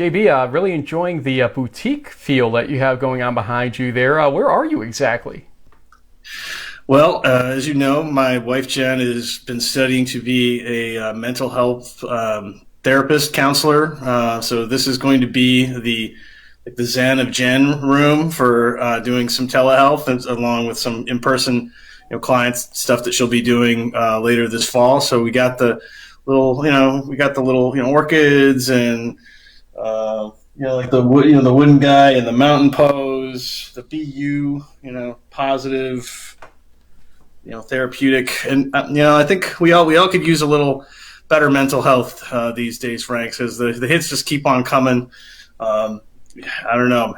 JB, really enjoying the boutique feel that you have going on behind you there. Where are you exactly? Well, as you know, my wife Jen has been studying to be a mental health therapist, counselor. So this is going to be the Zen of Jen room for doing some telehealth, along with some in-person, clients stuff that she'll be doing later this fall. So we got the little, orchids and like the wood, the wooden guy and the mountain pose, the BU, positive, therapeutic, and I think we all could use a little better mental health these days, Frank, because the hits just keep on coming. I don't know.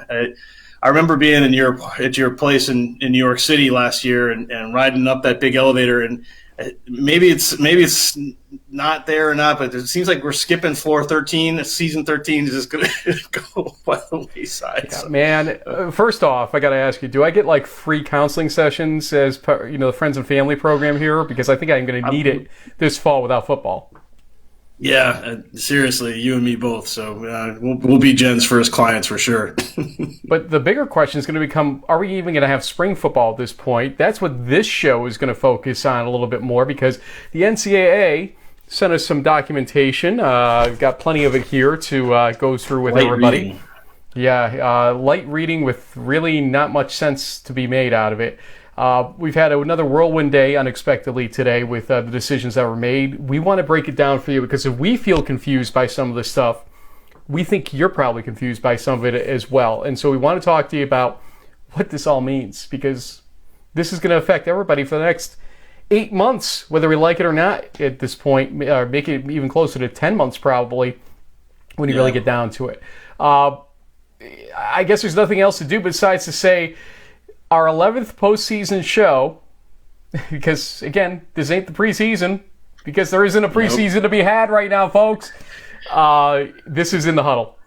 I remember being at your place in New York City last year and riding up that big elevator, and maybe it's not there or not, but it seems like we're skipping floor 13. Season 13 is just going to go by the wayside. Yeah, so. Man, first off, I got to ask you, do I get like free counseling sessions as the Friends and Family program here? Because I think I'm going to need it this fall without football. Yeah, seriously, you and me both. So we'll be Jen's first clients for sure. But the bigger question is going to become, are we even going to have spring football at this point? That's what this show is going to focus on a little bit more, because the NCAA sent us some documentation. We've got plenty of it here to go through with everybody. Reading. Yeah, light reading with really not much sense to be made out of it. We've had another whirlwind day unexpectedly today with the decisions that were made. We want to break it down for you, because if we feel confused by some of this stuff, we think you're probably confused by some of it as well. And so we want to talk to you about what this all means, because this is going to affect everybody for the next 8 months, whether we like it or not at this point, or make it even closer to 10 months probably when you really get down to it. I guess there's nothing else to do besides to say our 11th postseason show, because, again, this ain't the preseason, because there isn't a preseason to be had right now, folks. This is In the Huddle.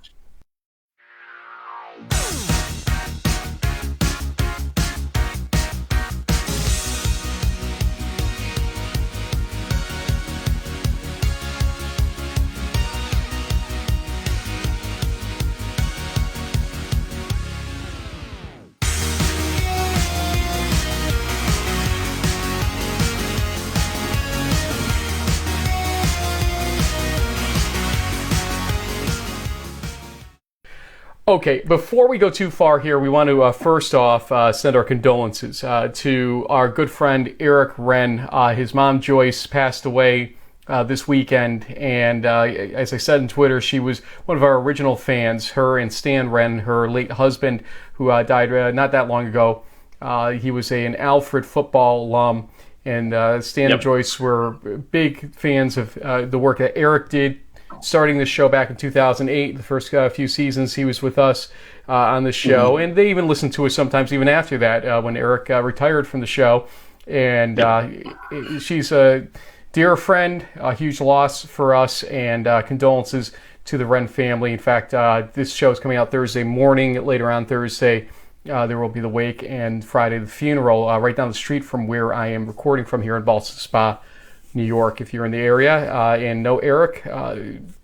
Okay, before we go too far here, we want to first off send our condolences to our good friend Erick Wren. His mom Joyce passed away this weekend, and as I said on Twitter, she was one of our original fans. Her and Stan Wren, her late husband, who died not that long ago. He was an Alfred football alum, and Stan and Joyce were big fans of the work that Erick did, starting this show back in 2008. The first few seasons he was with us on the show, and they even listened to us sometimes even after that when Erick retired from the show. And she's a dear friend, a huge loss for us, and condolences to the Wren family. In fact, this show is coming out Thursday morning. Later on Thursday, there will be the wake, and Friday the funeral right down the street from where I am recording from here in Ballston Spa, New York. If you're in the area and know Erick,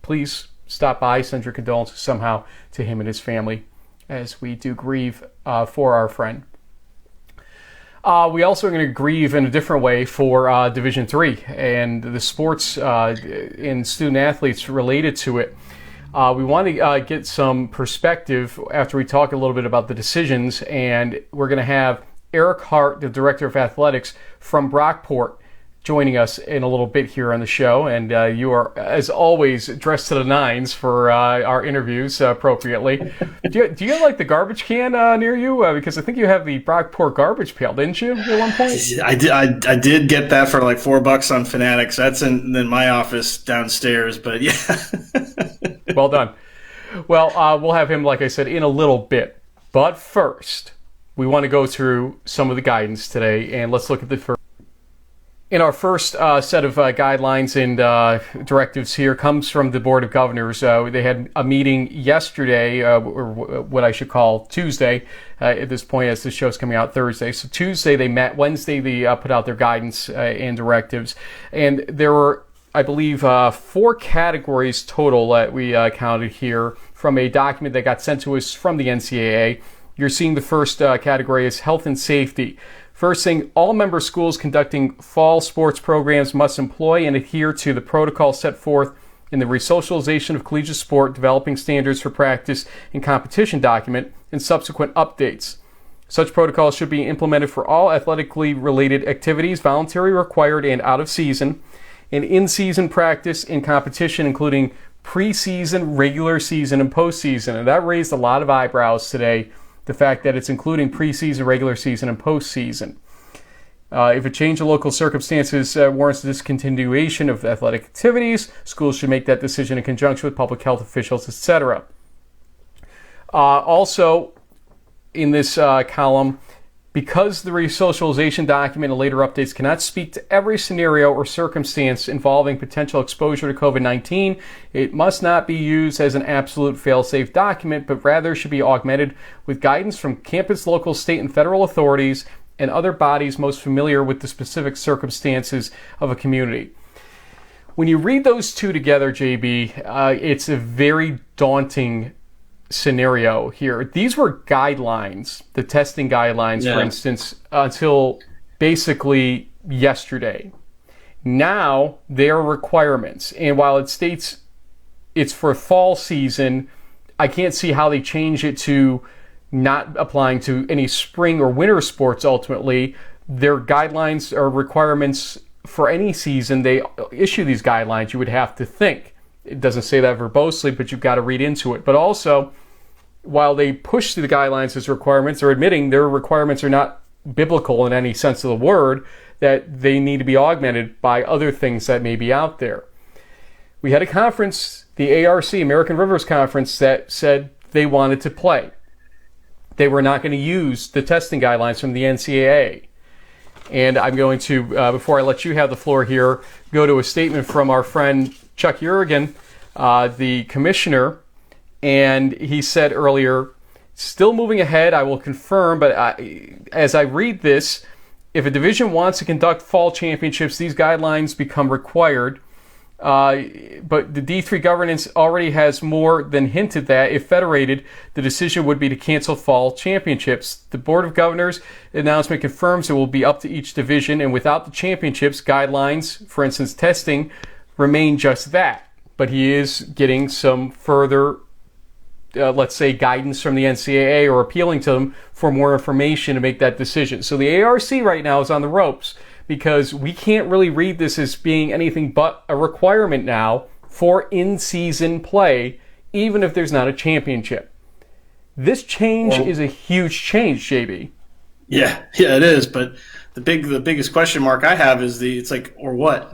please stop by, send your condolences somehow to him and his family as we do grieve for our friend. We also are going to grieve in a different way for Division III and the sports and student athletes related to it. We want to get some perspective after we talk a little bit about the decisions, and we're going to have Erick Hart, the Director of Athletics from Brockport, joining us in a little bit here on the show. And you are, as always, dressed to the nines for our interviews appropriately. Do you have like the garbage can near you? Because I think you have the Brockport garbage pail, didn't you, at one point? I did get that for like $4 on Fanatics. That's in my office downstairs, but yeah. Well done. Well, we'll have him, like I said, in a little bit. But first, we want to go through some of the guidance today, and let's look at the first. In our first set of guidelines and directives here comes from the Board of Governors. They had a meeting yesterday, or what I should call Tuesday at this point, as the show's coming out Thursday. So Tuesday they met, Wednesday they put out their guidance and directives. And there were, I believe, 4 categories total that we counted here from a document that got sent to us from the NCAA. You're seeing the first category is health and safety. First thing, all member schools conducting fall sports programs must employ and adhere to the protocol set forth in the Resocialization of Collegiate Sport Developing Standards for Practice and Competition document and subsequent updates. Such protocols should be implemented for all athletically related activities, voluntary, required, and out of season, and in-season practice and competition, including preseason, regular season, and postseason. And that raised a lot of eyebrows today, the fact that it's including preseason, regular season, and postseason. If a change in local circumstances warrants the discontinuation of athletic activities, schools should make that decision in conjunction with public health officials, etc. Also, in this column, because the resocialization document and later updates cannot speak to every scenario or circumstance involving potential exposure to COVID-19, it must not be used as an absolute fail-safe document, but rather should be augmented with guidance from campus, local, state, and federal authorities and other bodies most familiar with the specific circumstances of a community. When you read those two together, JB, it's a very daunting scenario here. These were guidelines, the testing guidelines, for instance, until basically yesterday. Now they are requirements. And while it states it's for fall season, I can't see how they change it to not applying to any spring or winter sports ultimately. Their guidelines or requirements for any season. They issue these guidelines, you would have to think. It doesn't say that verbosely, but you've got to read into it. But also, while they push the guidelines as requirements, they're admitting their requirements are not biblical in any sense of the word, that they need to be augmented by other things that may be out there. We had a conference, the ARC, American Rivers Conference, that said they wanted to play. They were not going to use the testing guidelines from the NCAA. And I'm going to, before I let you have the floor here, go to a statement from our friend Chuck Yergin, the commissioner. And he said earlier, still moving ahead, I will confirm, but as I read this, if a division wants to conduct fall championships, these guidelines become required. But the D3 governance already has more than hinted that if federated, the decision would be to cancel fall championships. The Board of Governors announcement confirms it will be up to each division, and without the championships, guidelines, for instance, testing, remain just that. But he is getting some further let's say, guidance from the NCAA or appealing to them for more information to make that decision. So the ARC right now is on the ropes because we can't really read this as being anything but a requirement now for in-season play, even if there's not a championship. This change is a huge change, JB. Yeah, it is. But the biggest question mark I have is it's like, or what,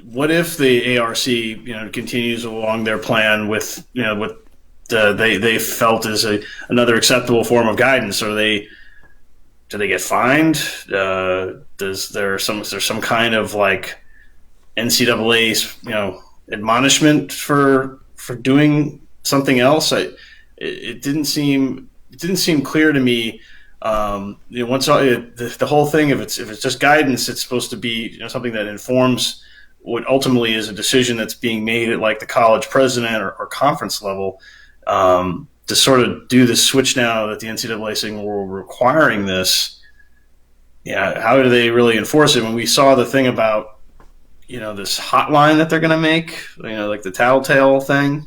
what if the ARC, continues along their plan with, what they felt is another acceptable form of guidance? Do they get fined? Is there some kind of like NCAA, admonishment for doing something else? It didn't seem clear to me. Once the whole thing, if it's just guidance, it's supposed to be something that informs what ultimately is a decision that's being made at like the college president or conference level. To sort of do the switch now that the NCAA is saying we're requiring this. Yeah, how do they really enforce it? When we saw the thing about, this hotline that they're going to make, like the tattletale thing.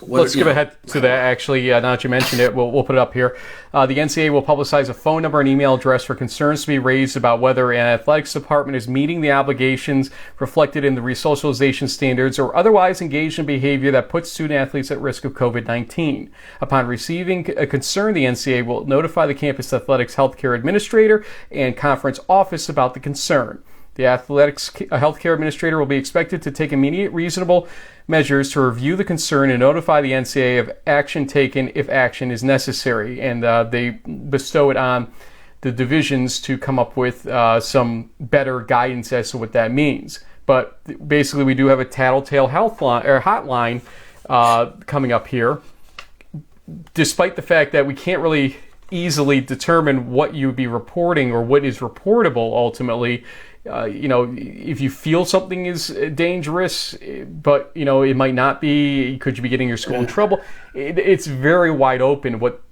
Let's skip ahead to that, actually. Now that you mentioned it, we'll put it up here. The NCAA will publicize a phone number and email address for concerns to be raised about whether an athletics department is meeting the obligations reflected in the resocialization standards or otherwise engaged in behavior that puts student athletes at risk of COVID-19. Upon receiving a concern, the NCAA will notify the campus athletics healthcare administrator and conference office about the concern. The athletics healthcare administrator will be expected to take immediate reasonable measures to review the concern and notify the NCAA of action taken if action is necessary. And they bestow it on the divisions to come up with some better guidance as to what that means. But basically, we do have a tattletale hotline coming up here. Despite the fact that we can't really easily determine what you would be reporting or what is reportable ultimately. If you feel something is dangerous, but, it might not be, could you be getting your school in trouble? It's very wide open what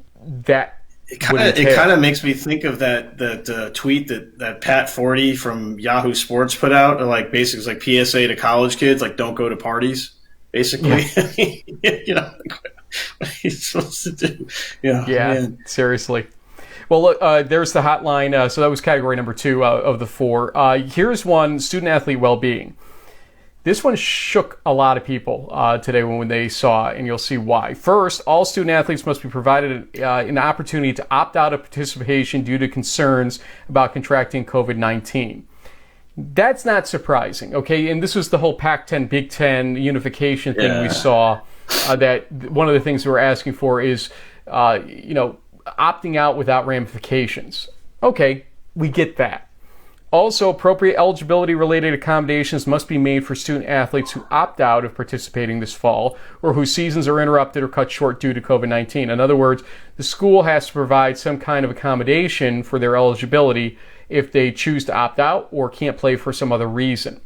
that It kind of makes me think of that tweet that Pat Forty from Yahoo Sports put out, like basically it's like PSA to college kids, like don't go to parties, basically. Yeah. What are you supposed to do? Yeah, man. Seriously. Well, look, there's the hotline. So that was category number 2 of the 4. Here's one, student-athlete well-being. This one shook a lot of people today when they saw it, and you'll see why. First, all student-athletes must be provided an opportunity to opt out of participation due to concerns about contracting COVID-19. That's not surprising, okay? And this was the whole Pac-10, Big Ten unification thing we saw. That one of the things we're asking for is, opting out without ramifications. Okay, we get that. Also, appropriate eligibility-related accommodations must be made for student-athletes who opt out of participating this fall or whose seasons are interrupted or cut short due to COVID-19. In other words, the school has to provide some kind of accommodation for their eligibility if they choose to opt out or can't play for some other reason.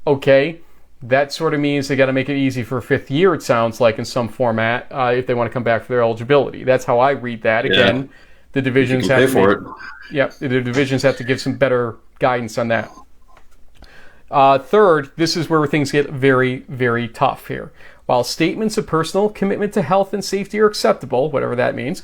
Okay, that sort of means they got to make it easy for 5th year, it sounds like, in some format, if they want to come back for their eligibility. That's how I read that. Again, the divisions have to for it. Yeah, the divisions have to give some better guidance on that. Third, this is where things get very, very tough here. While statements of personal commitment to health and safety are acceptable, whatever that means,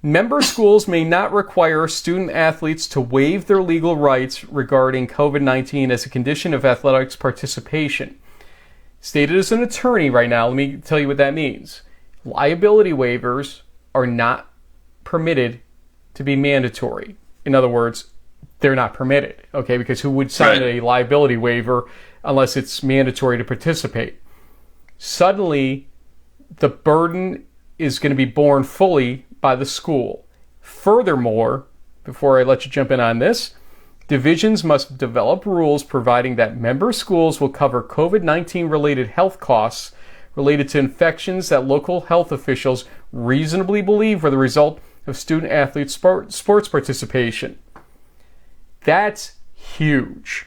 member schools may not require student athletes to waive their legal rights regarding COVID-19 as a condition of athletics participation. Stated as an attorney right now, let me tell you what that means. Liability waivers are not permitted to be mandatory. In other words, they're not permitted, okay? Because who would sign a liability waiver unless it's mandatory to participate? Suddenly, the burden is going to be borne fully by the school. Furthermore, before I let you jump in on this, divisions must develop rules providing that member schools will cover COVID-19 related health costs related to infections that local health officials reasonably believe were the result of student-athlete sports participation. That's huge.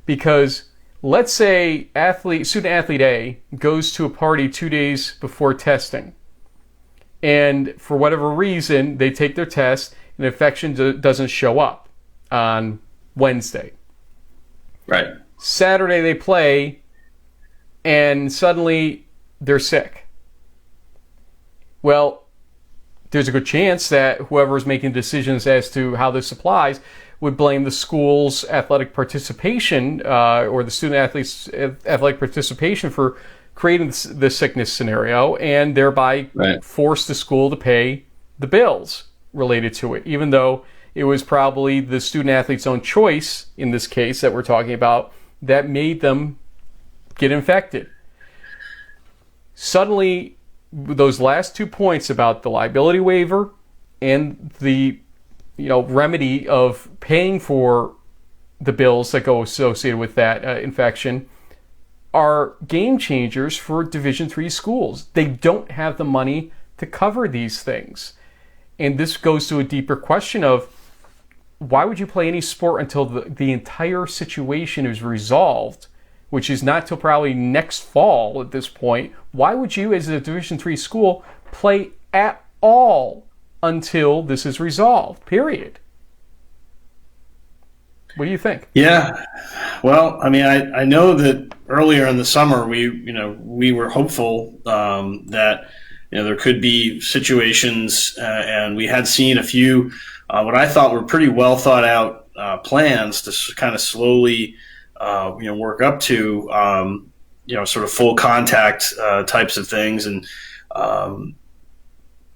Because let's say student-athlete A goes to a party 2 days before testing. And for whatever reason, they take their test and infection doesn't show up on Wednesday. Right. Saturday they play, and suddenly they're sick. Well, there's a good chance that whoever is making decisions as to how this applies would blame the school's athletic participation or the student-athlete's athletic participation for creating the sickness scenario and thereby force the school to pay the bills related to it, even though it was probably the student-athlete's own choice, in this case that we're talking about, that made them get infected. Suddenly, those last 2 points about the liability waiver and the remedy of paying for the bills that go associated with that infection are game changers for Division III schools. They don't have the money to cover these things. And this goes to a deeper question of why would you play any sport until the entire situation is resolved, which is not till probably next fall at this point. Why would you, as a Division III school, play at all until this is resolved, period? What do you think? Yeah. Well, I mean, I know that earlier in the summer we were hopeful that there could be situations, and we had seen a few what I thought were pretty well thought out plans to kind of slowly work up to sort of full contact types of things, and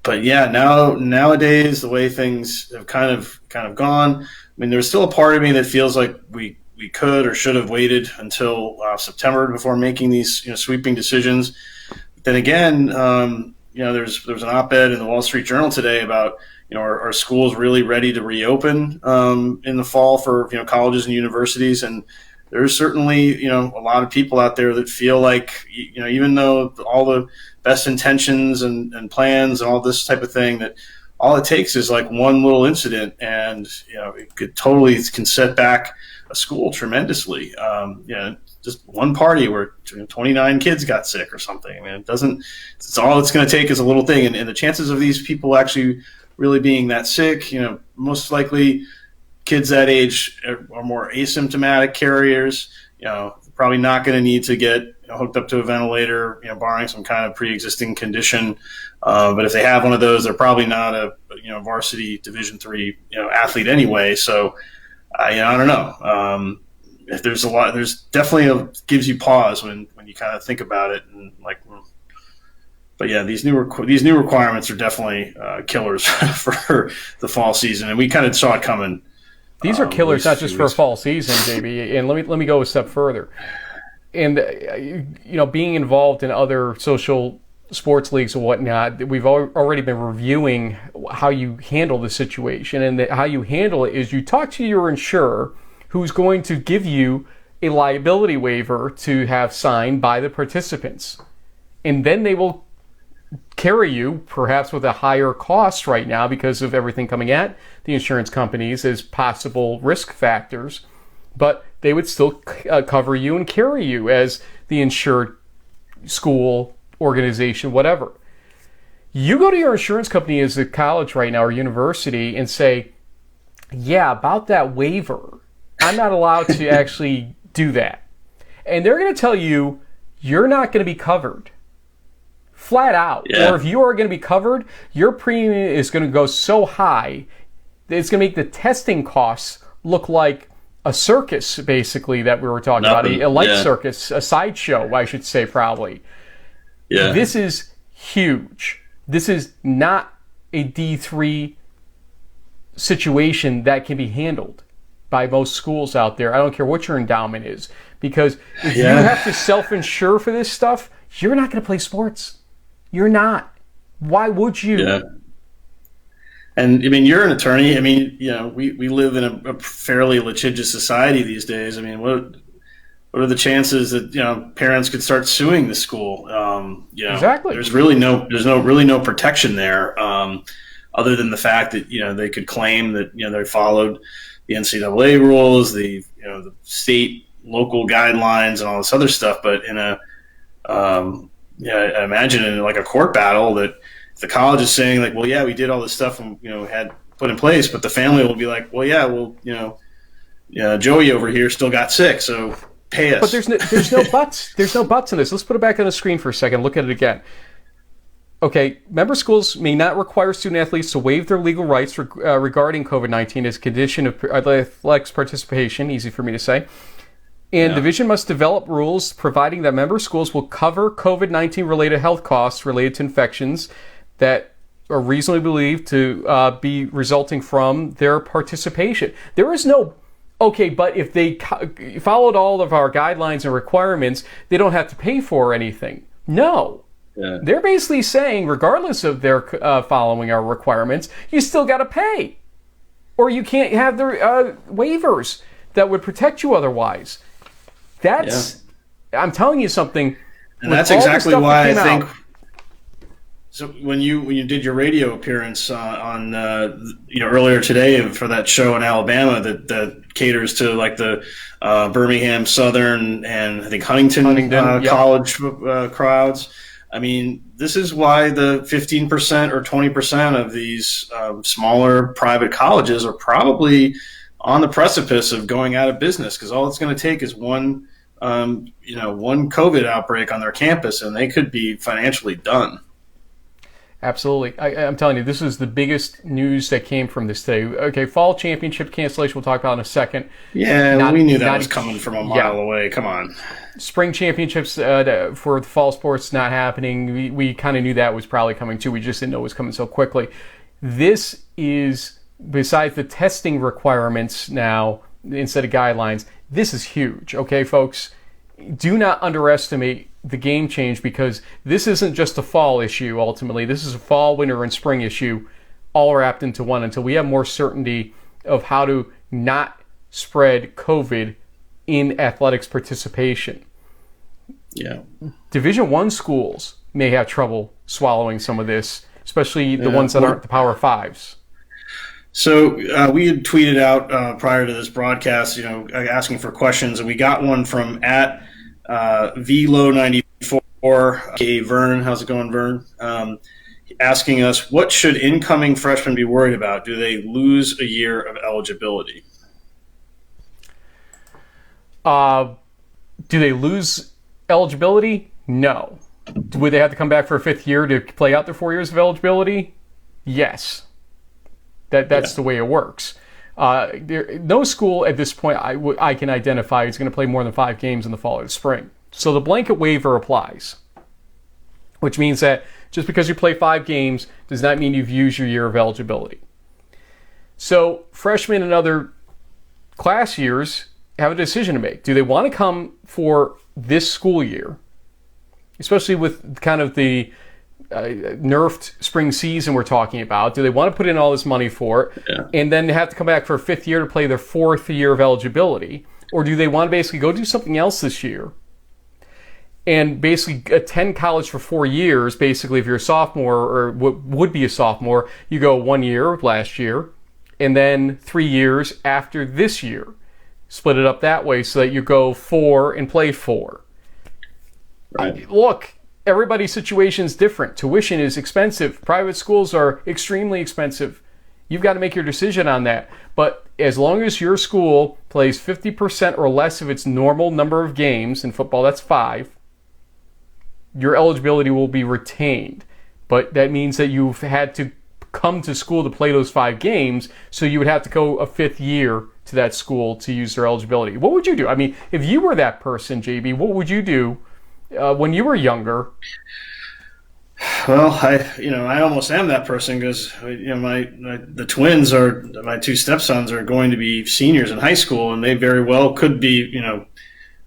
but yeah, nowadays the way things have kind of gone. I mean, there's still a part of me that feels like we could or should have waited until September before making these sweeping decisions. But then again, there's an op-ed in the Wall Street Journal today about are schools really ready to reopen in the fall for colleges and universities, and there's certainly a lot of people out there that feel like even though all the best intentions and plans and all this type of thing, that all it takes is like one little incident, and it can set back a school tremendously. Just one party where 29 kids got sick or something. I mean, it's all it's going to take is a little thing. And the chances of these people actually really being that sick, most likely kids that age are more asymptomatic carriers, probably not going to need to get hooked up to a ventilator, barring some kind of pre-existing condition. But if they have one of those, they're probably not a varsity Division III athlete anyway. So I don't know. There's definitely gives you pause when you kind of think about it, and but yeah, these new requirements are definitely killers for the fall season, and we kind of saw it coming. These are killers, not just for a fall season, JB. And let me go a step further. And being involved in other social sports leagues and whatnot, we've already been reviewing how you handle the situation, and how you handle it is you talk to your insurer, who's going to give you a liability waiver to have signed by the participants. And then they will carry you, perhaps with a higher cost right now because of everything coming at the insurance companies as possible risk factors, but they would still cover you and carry you as the insured school, organization, whatever. You go to your insurance company as a college right now or university and say, yeah, about that waiver, I'm not allowed to actually do that. And they're going to tell you, you're not going to be covered. Flat out. Yeah. Or if you are going to be covered, your premium is going to go so high that it's going to make the testing costs look like a circus, basically, that we were talking about. A light circus, a sideshow, I should say, probably. Yeah. This is huge. This is not a D3 situation that can be handled by most schools out there. I don't care what your endowment is. Because if you have to self-insure for this stuff, you're not going to play sports. You're not. Why would you? Yeah. And I mean, you're an attorney. I mean, we live in a fairly litigious society these days. I mean, what are the chances that parents could start suing the school? Exactly. There's really no protection there, other than the fact that they could claim that they followed the NCAA rules, the state, local guidelines, and all this other stuff. But in I imagine in like a court battle that if the college is saying like, well, yeah, we did all this stuff and had put in place, but the family will be like, well, yeah, well, Joey over here still got sick, so pay us. But there's no buts. There's no buts in this. Let's put it back on the screen for a second. Look at it again. Okay, member schools may not require student athletes to waive their legal rights regarding COVID-19 as a condition of athletics participation. Easy for me to say. And Division must develop rules providing that member schools will cover COVID-19 related health costs related to infections that are reasonably believed to be resulting from their participation. There is no, okay, but if they followed all of our guidelines and requirements, they don't have to pay for anything. No. Yeah. They're basically saying, regardless of their following our requirements, you still got to pay. Or you can't have the waivers that would protect you otherwise. I'm telling you something. And that's exactly why I think. So when you did your radio appearance on earlier today for that show in Alabama that caters to like the Birmingham Southern and I think Huntington college crowds. I mean, this is why the 15% or 20% of these smaller private colleges are probably on the precipice of going out of business, because all it's going to take is one COVID outbreak on their campus, and they could be financially done. Absolutely. I'm telling you, this is the biggest news that came from this day. Okay, fall championship cancellation we'll talk about in a second. Yeah, we knew that was coming from a mile away. Come on. Spring championships for the fall sports not happening. We kind of knew that was probably coming too. We just didn't know it was coming so quickly. This is, besides the testing requirements now, instead of guidelines, this is huge. Okay, folks? Do not underestimate the game change, because this isn't just a fall issue, ultimately. This is a fall, winter, and spring issue all wrapped into one until we have more certainty of how to not spread COVID in athletics participation. Yeah. Division I schools may have trouble swallowing some of this especially the ones that aren't the Power Fives? So we had tweeted out prior to this broadcast, asking for questions, and we got one from at VLow94, aka Vern. How's it going, Vern? Asking us, what should incoming freshmen be worried about? Do they lose a year of eligibility? Do they lose eligibility? No. Would they have to come back for a fifth year to play out their 4 years of eligibility? Yes. That's the way it works. No school at this point I can identify is going to play more than 5 games in the fall or the spring. So the blanket waiver applies, which means that just because you play 5 games does not mean you've used your year of eligibility. So freshmen and other class years have a decision to make. Do they want to come for this school year, especially with kind of the nerfed spring season we're talking about? Do they want to put in all this money for it and then have to come back for a fifth year to play their 4th year of eligibility? Or do they want to basically go do something else this year and basically attend college for 4 years? Basically, if you're a sophomore or would be a sophomore, you go 1 year last year and then 3 years after this year. Split it up that way so that you go 4 and play 4. Right. Look, everybody's situation is different. Tuition is expensive. Private schools are extremely expensive. You've got to make your decision on that. But as long as your school plays 50% or less of its normal number of games, in football that's 5, your eligibility will be retained. But that means that you've had to come to school to play those 5 games, so you would have to go a fifth year to that school to use their eligibility. What would you do? I mean, if you were that person, JB, what would you do when you were younger? Well, I almost am that person because the twins my 2 stepsons are going to be seniors in high school, and they very well could be.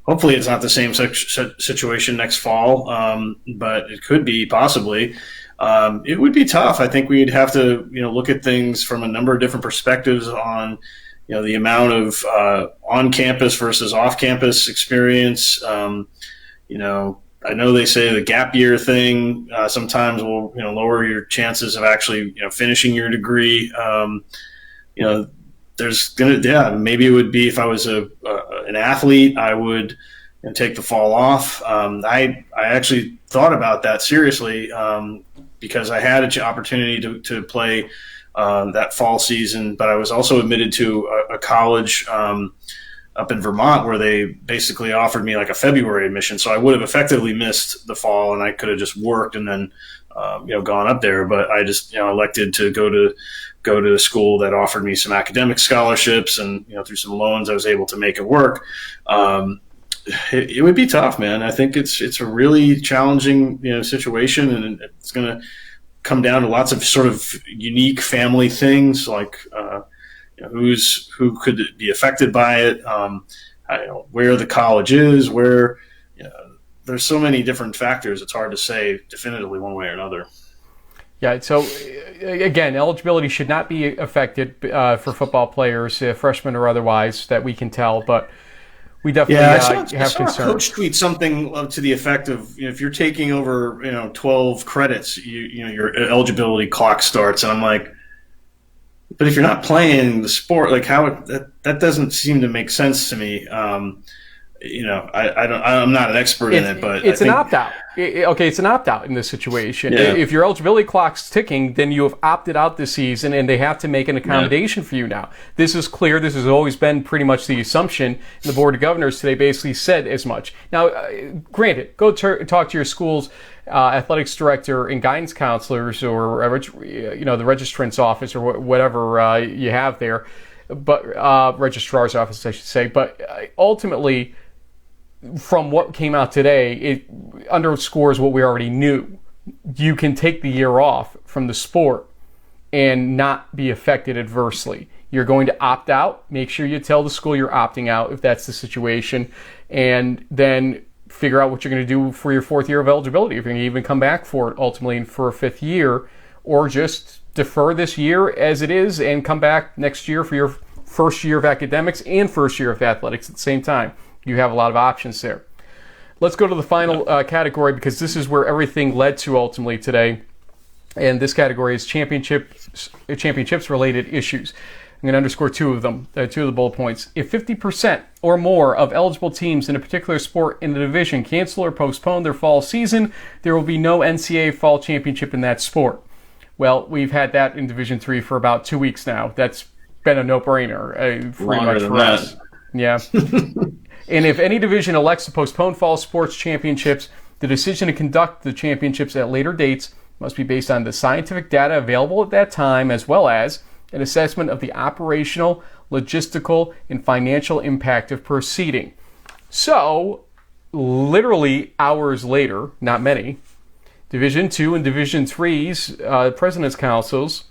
Hopefully, it's not the same situation next fall, but it could be possibly. It would be tough. I think we'd have to look at things from a number of different perspectives on the amount of on-campus versus off-campus experience. I know they say the gap year thing sometimes will lower your chances of actually finishing your degree. Maybe it would be if I was an athlete, I would take the fall off. I actually thought about that seriously because I had an opportunity to play that fall season, but I was also admitted to a college up in Vermont where they basically offered me like a February admission. So I would have effectively missed the fall, and I could have just worked and then gone up there. But I just elected to go to a school that offered me some academic scholarships, and through some loans I was able to make it work. It would be tough, man. I think it's a really challenging situation, and it's going to come down to lots of sort of unique family things like who could be affected by it, where the college is, where there's so many different factors. It's hard to say definitively one way or another. Yeah, so again, eligibility should not be affected for football players, freshmen or otherwise, that we can tell, but we definitely have concerns. Coach tweet something to the effect of, if you're taking over 12 credits, your eligibility clock starts, and I'm like, but if you're not playing the sport, like that doesn't seem to make sense to me. I'm not an expert in it, but it's an opt-out. It's an opt-out in this situation. Yeah. If your eligibility clock's ticking, then you have opted out this season, and they have to make an accommodation for you now. This is clear. This has always been pretty much the assumption. The Board of Governors today basically said as much. Now, granted, go talk to your school's athletics director and guidance counselors, or the registrant's office, or whatever you have there, but registrar's office, I should say. But ultimately, from what came out today, it underscores what we already knew. You can take the year off from the sport and not be affected adversely. You're going to opt out. Make sure you tell the school you're opting out if that's the situation, and then figure out what you're going to do for your 4th year of eligibility, if you're going to even come back for it ultimately for a 5th year, or just defer this year as it is and come back next year for your first year of academics and first year of athletics at the same time. You have a lot of options there. Let's go to the final category, because this is where everything led to ultimately today. And this category is championships-related issues. I'm going to underscore two of them, two of the bullet points. If 50% or more of eligible teams in a particular sport in the division cancel or postpone their fall season, there will be no NCAA fall championship in that sport. Well, we've had that in Division III for about 2 weeks now. That's been a no-brainer, pretty much for us. Yeah. And if any division elects to postpone fall sports championships, the decision to conduct the championships at later dates must be based on the scientific data available at that time, as well as an assessment of the operational, logistical, and financial impact of proceeding. So, literally hours later, not many, Division II and Division III's President's Councils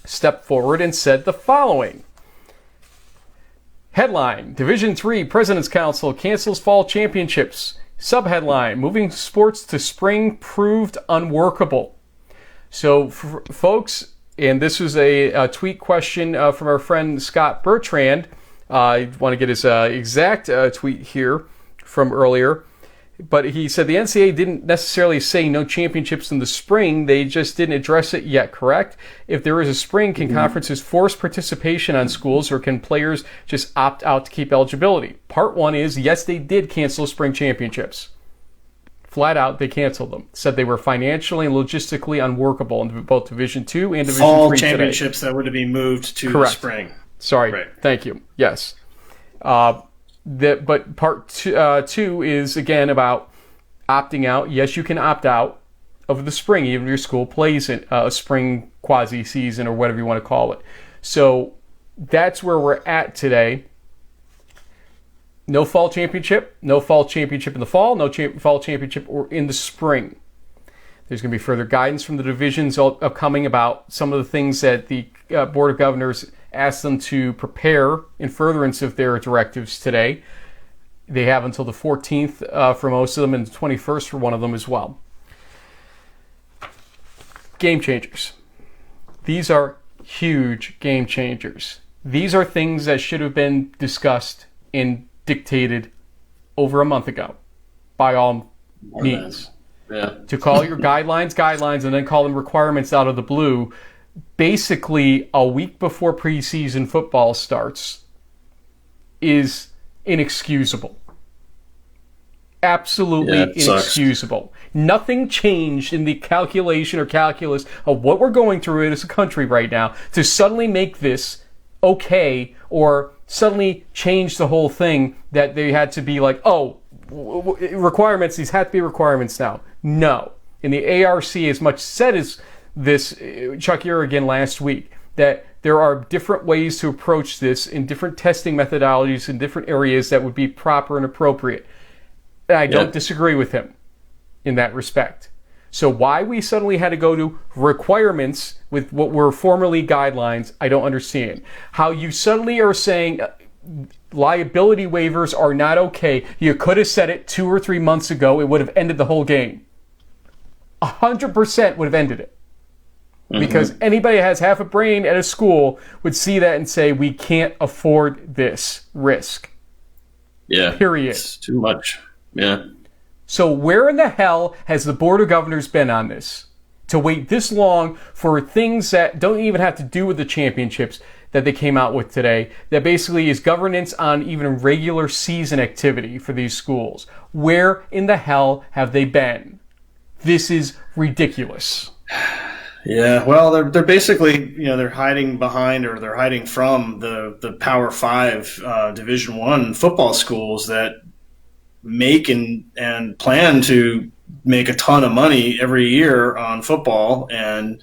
stepped forward and said the following. Headline, Division III President's Council cancels fall championships. Subheadline, moving sports to spring proved unworkable. So, folks, and this was a tweet question from our friend Scott Bertrand. I want to get his exact tweet here from earlier. But he said the NCAA didn't necessarily say no championships in the spring. They just didn't address it yet, correct? If there is a spring, can conferences force participation on schools, or can players just opt out to keep eligibility? Part one is, yes, they did cancel spring championships. Flat out, they canceled them. Said they were financially and logistically unworkable in both Division II and Division III Fall championships that were to be moved to the spring. Sorry. Right. Thank you. Yes. But part two is, again, about opting out. Yes, you can opt out of the spring, even if your school plays in a spring quasi-season or whatever you want to call it. So that's where we're at today. No fall championship in the fall, no fall championship or in the spring. There's going to be further guidance from the divisions upcoming about some of the things that the Board of Governors asked them to prepare in furtherance of their directives today. They have until the 14th for most of them and the 21st for one of them as well. Game changers. These are huge game changers. These are things that should have been discussed and dictated over a month ago by all means. Yeah. To call your guidelines, and then call them requirements out of the blue, basically a week before preseason football starts, is inexcusable. Absolutely inexcusable. Nothing changed in the calculation or calculus of what we're going through as a country right now to suddenly make this okay, or suddenly change the whole thing that they had to be like, requirements, these have to be requirements now. No. And the ARC as much said as this, Chuck Yerrigan last week, that there are different ways to approach this in different testing methodologies in different areas that would be proper and appropriate. And I don't disagree with him in that respect. So why we suddenly had to go to requirements with what were formerly guidelines, I don't understand. How you suddenly are saying liability waivers are not okay. You could have said it 2 or 3 months ago. It would have ended the whole game. 100% would have ended it. Because anybody that has half a brain at a school would see that and say, we can't afford this risk. Yeah. Period. It's too much. Yeah. So where in the hell has the Board of Governors been on this? To wait this long for things that don't even have to do with the championships that they came out with today, that basically is governance on even regular season activity for these schools. Where in the hell have they been? This is ridiculous. Yeah, well, they're basically, they're hiding behind, or they're hiding from the Power 5 Division I football schools that make and plan to make a ton of money every year on football, and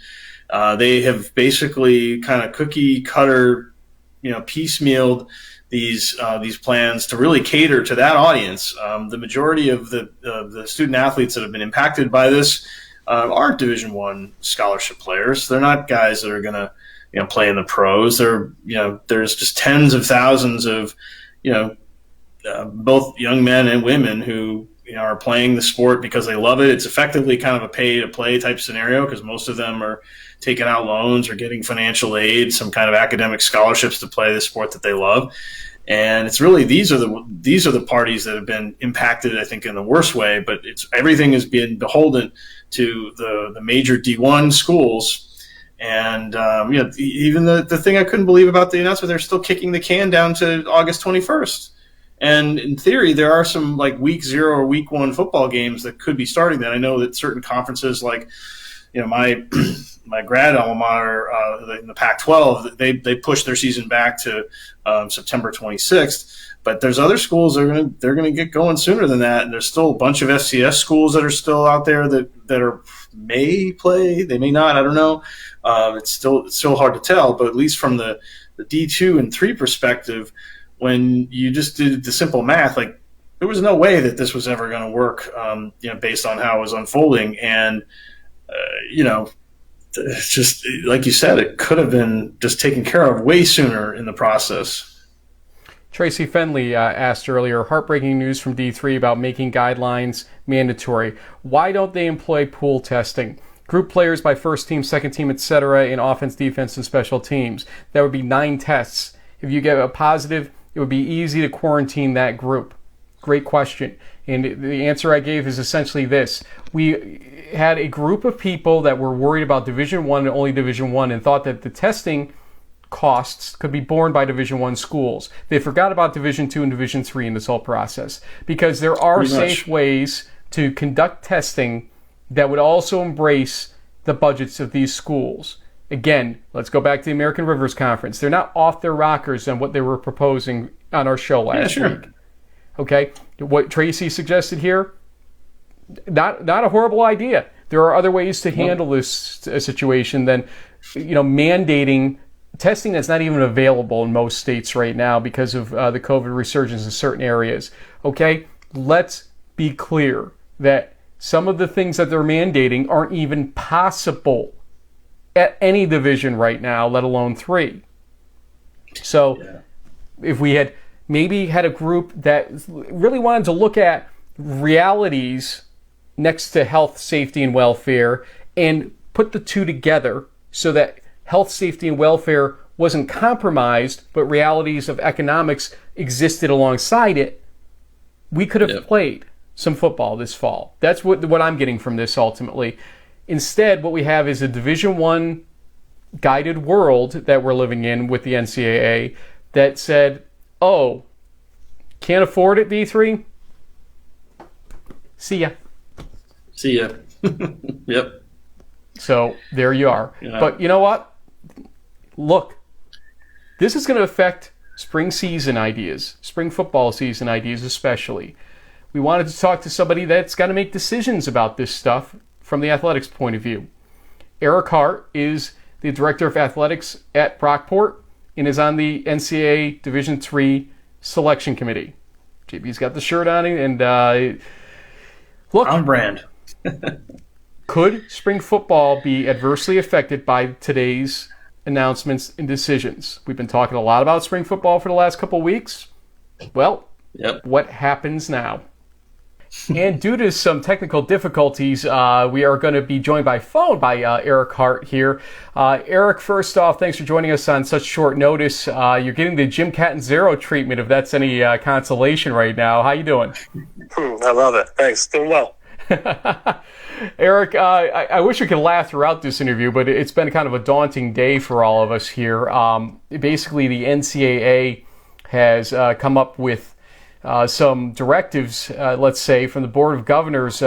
they have basically kind of cookie cutter, piecemealed these plans to really cater to that audience. The majority of the student athletes that have been impacted by this aren't Division I scholarship players. They're not guys that are going to play in the pros. There's just tens of thousands of both young men and women who are playing the sport because they love it. It's effectively kind of a pay-to-play type scenario, because most of them are taking out loans or getting financial aid, some kind of academic scholarships to play the sport that they love. And it's really these are the parties that have been impacted, I think, in the worst way. But everything has been beholden to the major D1 schools. And even the thing I couldn't believe about the announcement, they're still kicking the can down to August 21st. And in theory, there are some like week 0 or week 1 football games that could be starting then. I know that certain conferences, like my grad alma mater in the Pac-12, they pushed their season back to September 26th. But there's other schools that they're gonna get going sooner than that, and there's still a bunch of FCS schools that are still out there that may play, they may not. I don't know. It's still hard to tell. But at least from the D2 and 3 perspective, when you just did the simple math, like there was no way that this was ever going to work, based on how it was unfolding. And it's just like you said, it could have been just taken care of way sooner in the process. Tracy Fenley asked earlier, heartbreaking news from D3 about making guidelines mandatory. Why don't they employ pool testing? Group players by first team, second team, etc. in offense, defense, and special teams. That would be 9 tests. If you get a positive, it would be easy to quarantine that group. Great question. And the answer I gave is essentially this. We had a group of people that were worried about Division I and only Division I and thought that the testing costs could be borne by Division I schools. They forgot about Division II and Division III in this whole process because there are safe ways to conduct testing that would also embrace the budgets of these schools. Again, let's go back to the American Rivers Conference. They're not off their rockers on what they were proposing on our show last week. Okay? What Tracy suggested here, not a horrible idea. There are other ways to handle this situation than mandating testing that's not even available in most states right now because of the COVID resurgence in certain areas. Okay? Let's be clear that some of the things that they're mandating aren't even possible at any division right now, let alone 3. So if we had maybe had a group that really wanted to look at realities next to health, safety, and welfare and put the two together so that health, safety, and welfare wasn't compromised, but realities of economics existed alongside it, we could have played some football this fall. That's what I'm getting from this ultimately. Instead, what we have is a Division I guided world that we're living in with the NCAA that said, oh, can't afford it, D3? See ya. Yep. So there you are. Yeah. But you know what? Look, this is going to affect spring season ideas, spring football season ideas especially. We wanted to talk to somebody that's got to make decisions about this stuff from the athletics point of view. Erick Hart is the director of athletics at Brockport and is on the NCAA Division III selection committee. JB's got the shirt on and look. On brand. Could spring football be adversely affected by today's announcements and decisions? We've been talking a lot about spring football for the last couple of weeks. Well, what happens now? And due to some technical difficulties, we are going to be joined by phone by Erick Hart here. Erick, first off, thanks for joining us on such short notice. You're getting the Jim Catanzaro treatment, if that's any consolation right now. How you doing? I love it. Thanks. Doing well. Erick, I wish we could laugh throughout this interview, but it's been kind of a daunting day for all of us here. Basically, the NCAA has come up with some directives, let's say, from the Board of Governors'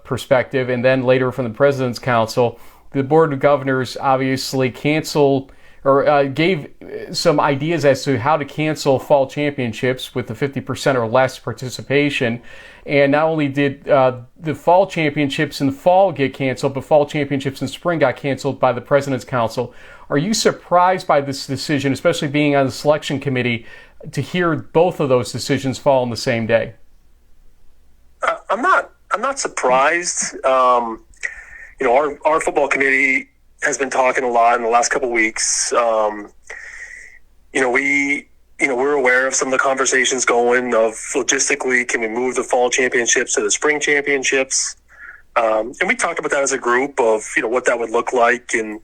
perspective, and then later from the President's Council. The Board of Governors obviously canceled or gave some ideas as to how to cancel fall championships with the 50% or less participation. And not only did the fall championships in the fall get canceled, but fall championships in spring got canceled by the President's Council. Are you surprised by this decision, especially being on the selection committee, to hear both of those decisions fall on the same day? I'm not surprised. Our football committee has been talking a lot in the last couple of weeks. We're aware of some of the conversations going of logistically, can we move the fall championships to the spring championships? And we talked about that as a group of, what that would look like. And,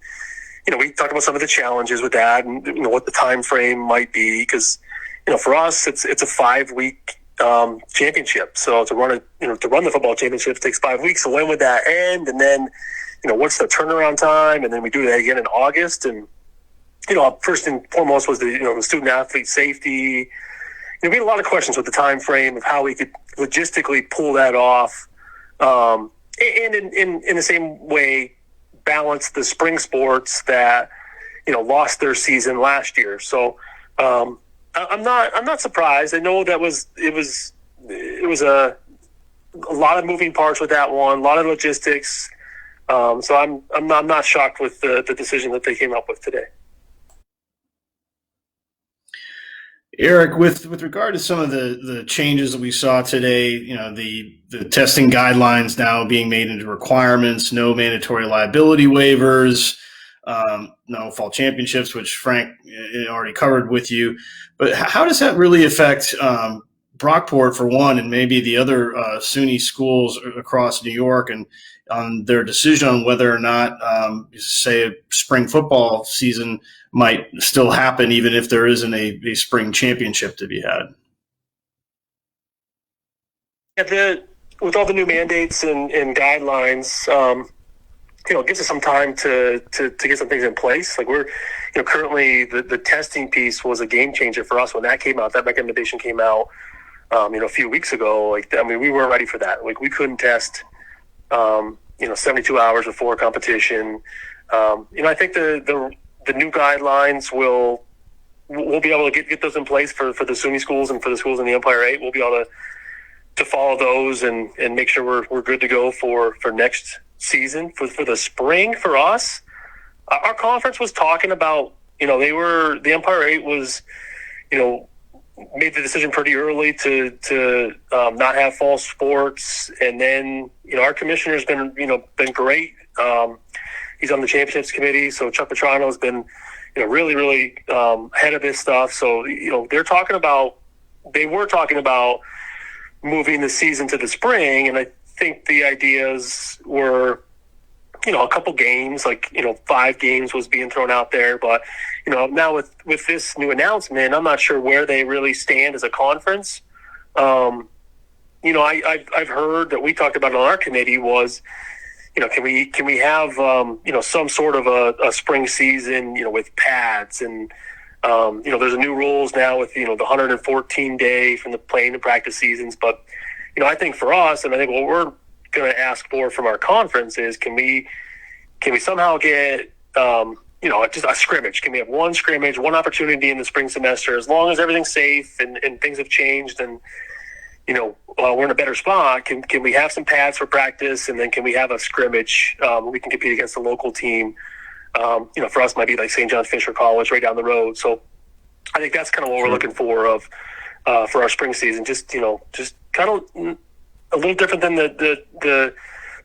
we talked about some of the challenges with that and, what the time frame might be. Because, for us, it's a 5-week championship. So to run the football championship takes 5 weeks. So when would that end? And then, what's the turnaround time? And then we do that again in August. And, first and foremost was the student athlete safety. We had a lot of questions with the time frame of how we could logistically pull that off. And in the same way, balance the spring sports that, lost their season last year. So, I'm not surprised. I know it was a lot of moving parts with that one, a lot of logistics. So I'm not shocked with the decision that they came up with today. Eric, with regard to some of the changes that we saw today, the testing guidelines now being made into requirements, no mandatory liability waivers, no fall championships, which Frank already covered with you. But how does that really affect Brockport, for one, and maybe the other SUNY schools across New York, and on their decision on whether or not, say, a spring football season might still happen, even if there isn't a spring championship to be had? With all the new mandates and guidelines, it gives us some time to get some things in place. Like we're, currently the testing piece was a game changer for us when that came out. That recommendation came out, a few weeks ago. We weren't ready for that. Like we couldn't test, 72 hours before competition. I think the new guidelines we'll be able to get those in place for the SUNY schools and for the schools in the Empire 8. We'll be able to follow those and make sure we're good to go for next season. For the spring, for us, our conference was talking about, the Empire 8 was, made the decision pretty early to not have fall sports. And then, our commissioner's been great. He's on the championships committee. So Chuck Petrano has been, really, really ahead of this stuff. So, they were talking about moving the season to the spring. And I think the ideas were, a couple games, 5 games was being thrown out there. But, now with this new announcement, I'm not sure where they really stand as a conference. I've heard that we talked about on our committee was, can we have, some sort of a spring season, with pads and, there's a new rules now with, the 114 day from the playing and practice seasons. But, I think for us, and I think what we're going to ask for from our conference is, can we somehow get, just a scrimmage? Can we have one scrimmage, one opportunity in the spring semester, as long as everything's safe and things have changed and, we're in a better spot. Can we have some pads for practice, and then can we have a scrimmage? We can compete against the local team. For us, might be like St. John Fisher College right down the road. So I think that's kind of what we're looking for for our spring season. Just kind of a little different than the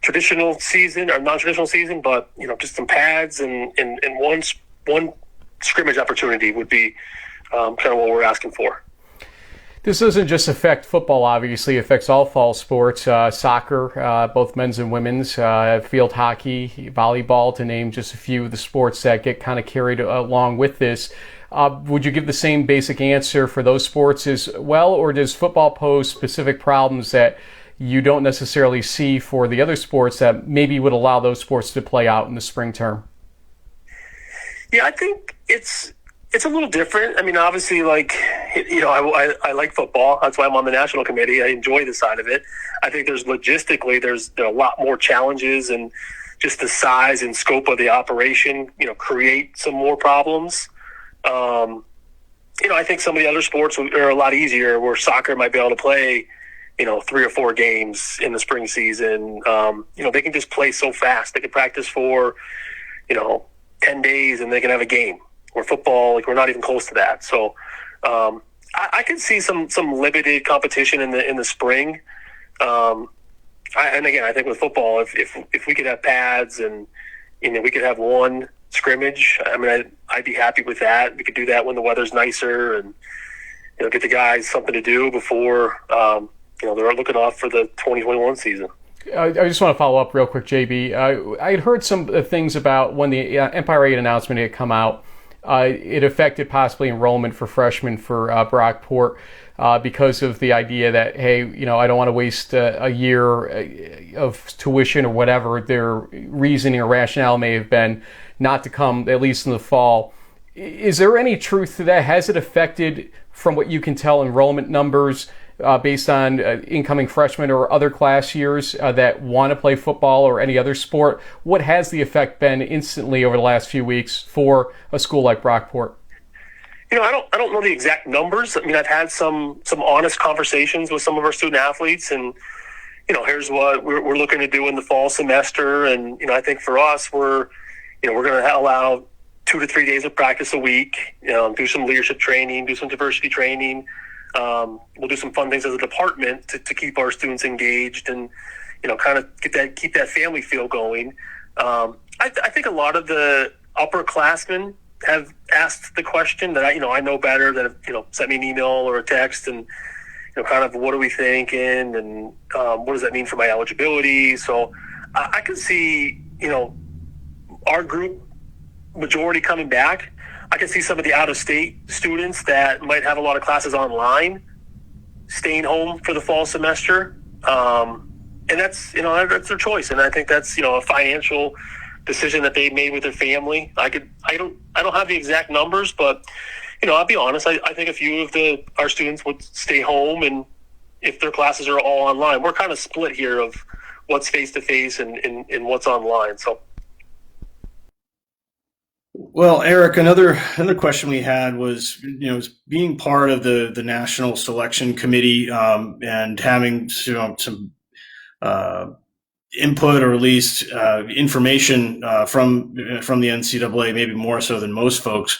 traditional season or non-traditional season, but just some pads and one scrimmage opportunity would be kind of what we're asking for. This doesn't just affect football, obviously. It affects all fall sports, soccer, both men's and women's, field hockey, volleyball, to name just a few of the sports that get kind of carried along with this. Would you give the same basic answer for those sports as well, or does football pose specific problems that you don't necessarily see for the other sports that maybe would allow those sports to play out in the spring term? Yeah, I think it's a little different. I mean, obviously, I like football. That's why I'm on the national committee. I enjoy the side of it. I think there's a lot more challenges, and just the size and scope of the operation, create some more problems. I think some of the other sports are a lot easier, where soccer might be able to play, 3 or 4 games in the spring season. They can just play so fast. They can practice for, 10 days and they can have a game. Where football, we're not even close to that. So I can see some limited competition in the spring. And again, I think with football, if we could have pads and we could have one scrimmage, I mean, I'd be happy with that. We could do that when the weather's nicer and get the guys something to do before they're looking off for the 2021 season. I just want to follow up real quick, JB. I had heard some things about when the Empire 8 announcement had come out. it affected possibly enrollment for freshmen for Brockport because of the idea that, hey, I don't want to waste a year of tuition or whatever their reasoning or rationale may have been not to come, at least in the fall. Is there any truth to that? Has it affected, from what you can tell, enrollment numbers based on incoming freshmen or other class years that want to play football or any other sport? What has the effect been instantly over the last few weeks for a school like Brockport? I don't know the exact numbers. I mean, I've had some honest conversations with some of our student athletes, and here's what we're looking to do in the fall semester. And I think for us, we're going to allow 2 to 3 days of practice a week. Do some leadership training, do some diversity training. We'll do some fun things as a department to keep our students engaged and kind of keep that family feel going. I think a lot of the upperclassmen have asked the question that I know better, that have sent me an email or a text and kind of what are we thinking and what does that mean for my eligibility. So I can see our group majority coming back. I can see some of the out-of-state students that might have a lot of classes online staying home for the fall semester, and that's their choice. And I think that's a financial decision that they made with their family. I don't have the exact numbers, but I'll be honest. I think a few of our students would stay home, and if their classes are all online, we're kind of split here of what's face to face and what's online. So. Well, Eric, another question we had was, being part of the national selection committee and having some input or at least information from the NCAA, maybe more so than most folks.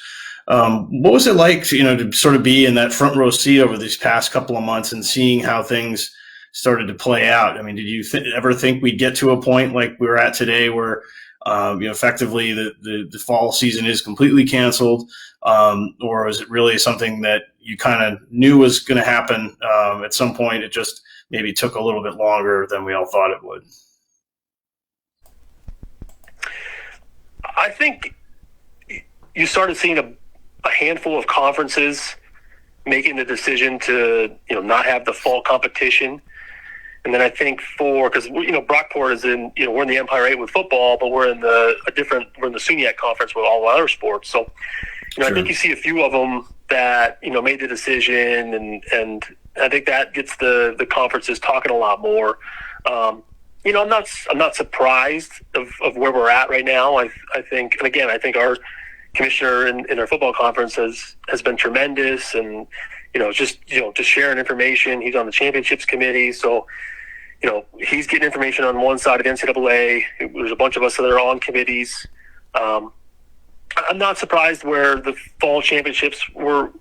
What was it like, to sort of be in that front row seat over these past couple of months and seeing how things started to play out? I mean, did you ever think we'd get to a point like we're at today where effectively the fall season is completely canceled, or is it really something that you kind of knew was going to happen at some point? It just maybe took a little bit longer than we all thought it would. I think you started seeing a handful of conferences making the decision to not have the fall competition. And then I think because Brockport is in we're in the Empire 8 with football, but we're in the SUNYAC conference with all other sports. So sure. I think you see a few of them that made the decision, and I think that gets the conferences talking a lot more. I'm not surprised of where we're at right now. I think our commissioner in our football conference has been tremendous, and just sharing information. He's on the championships committee, so he's getting information on one side of the NCAA. There's a bunch of us that are on committees. I'm not surprised where the fall championships were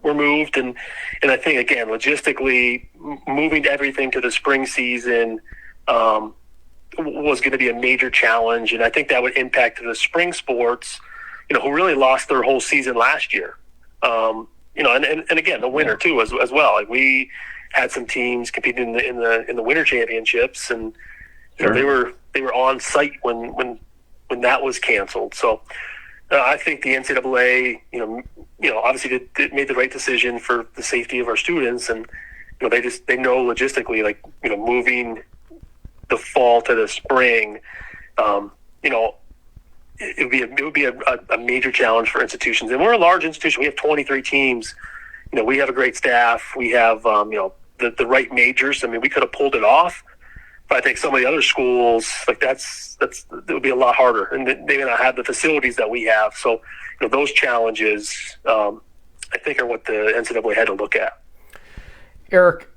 moved, and I think again logistically moving everything to the spring season was going to be a major challenge, and I think that would impact the spring sports, who really lost their whole season last year. And again, the winter too, as well. Like we had some teams competing in the winter championships, and sure. they were on site when that was canceled. So I think the NCAA, obviously made the right decision for the safety of our students, and they know logistically, like moving the fall to the spring, it would be a major challenge for institutions. And we're a large institution. We have 23 teams. We have a great staff. We have, the right majors. I mean, we could have pulled it off, but I think some of the other schools, like it would be a lot harder, and they may not have the facilities that we have. So, those challenges, I think, are what the NCAA had to look at. Eric,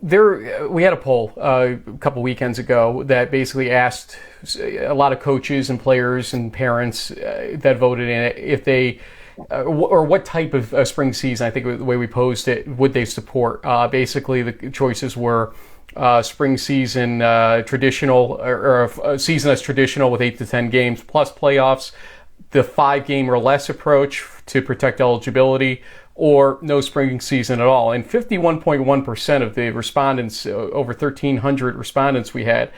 we had a poll a couple weekends ago that basically asked a lot of coaches and players and parents that voted in it if they or what type of spring season, I think the way we posed it, would they support. Basically the choices were spring season traditional, or a season that's traditional with 8 to 10 games plus playoffs, the 5-game or less approach to protect eligibility, or no spring season at all. And 51.1% of the respondents, over 1,300 respondents we had,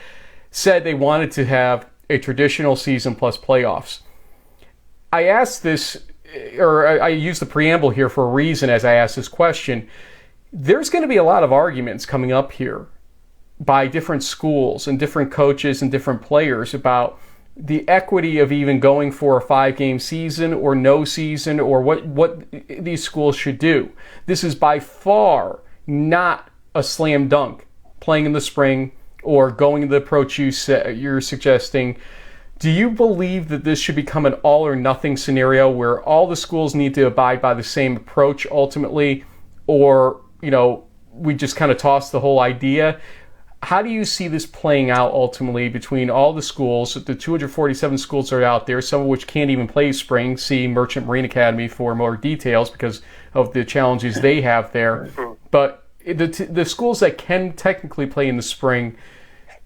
said they wanted to have a traditional season plus playoffs. I asked this, or I use the preamble here for a reason as I ask this question. There's going to be a lot of arguments coming up here by different schools and different coaches and different players about the equity of even going for a 5-game season or no season, or what these schools should do. This is by far not a slam dunk, playing in the spring or going the approach you're suggesting. Do you believe that this should become an all or nothing scenario where all the schools need to abide by the same approach ultimately, or, we just kind of toss the whole idea? How do you see this playing out ultimately between all the schools, the 247 schools that are out there, some of which can't even play spring? See Merchant Marine Academy for more details because of the challenges they have there. But the schools that can technically play in the spring,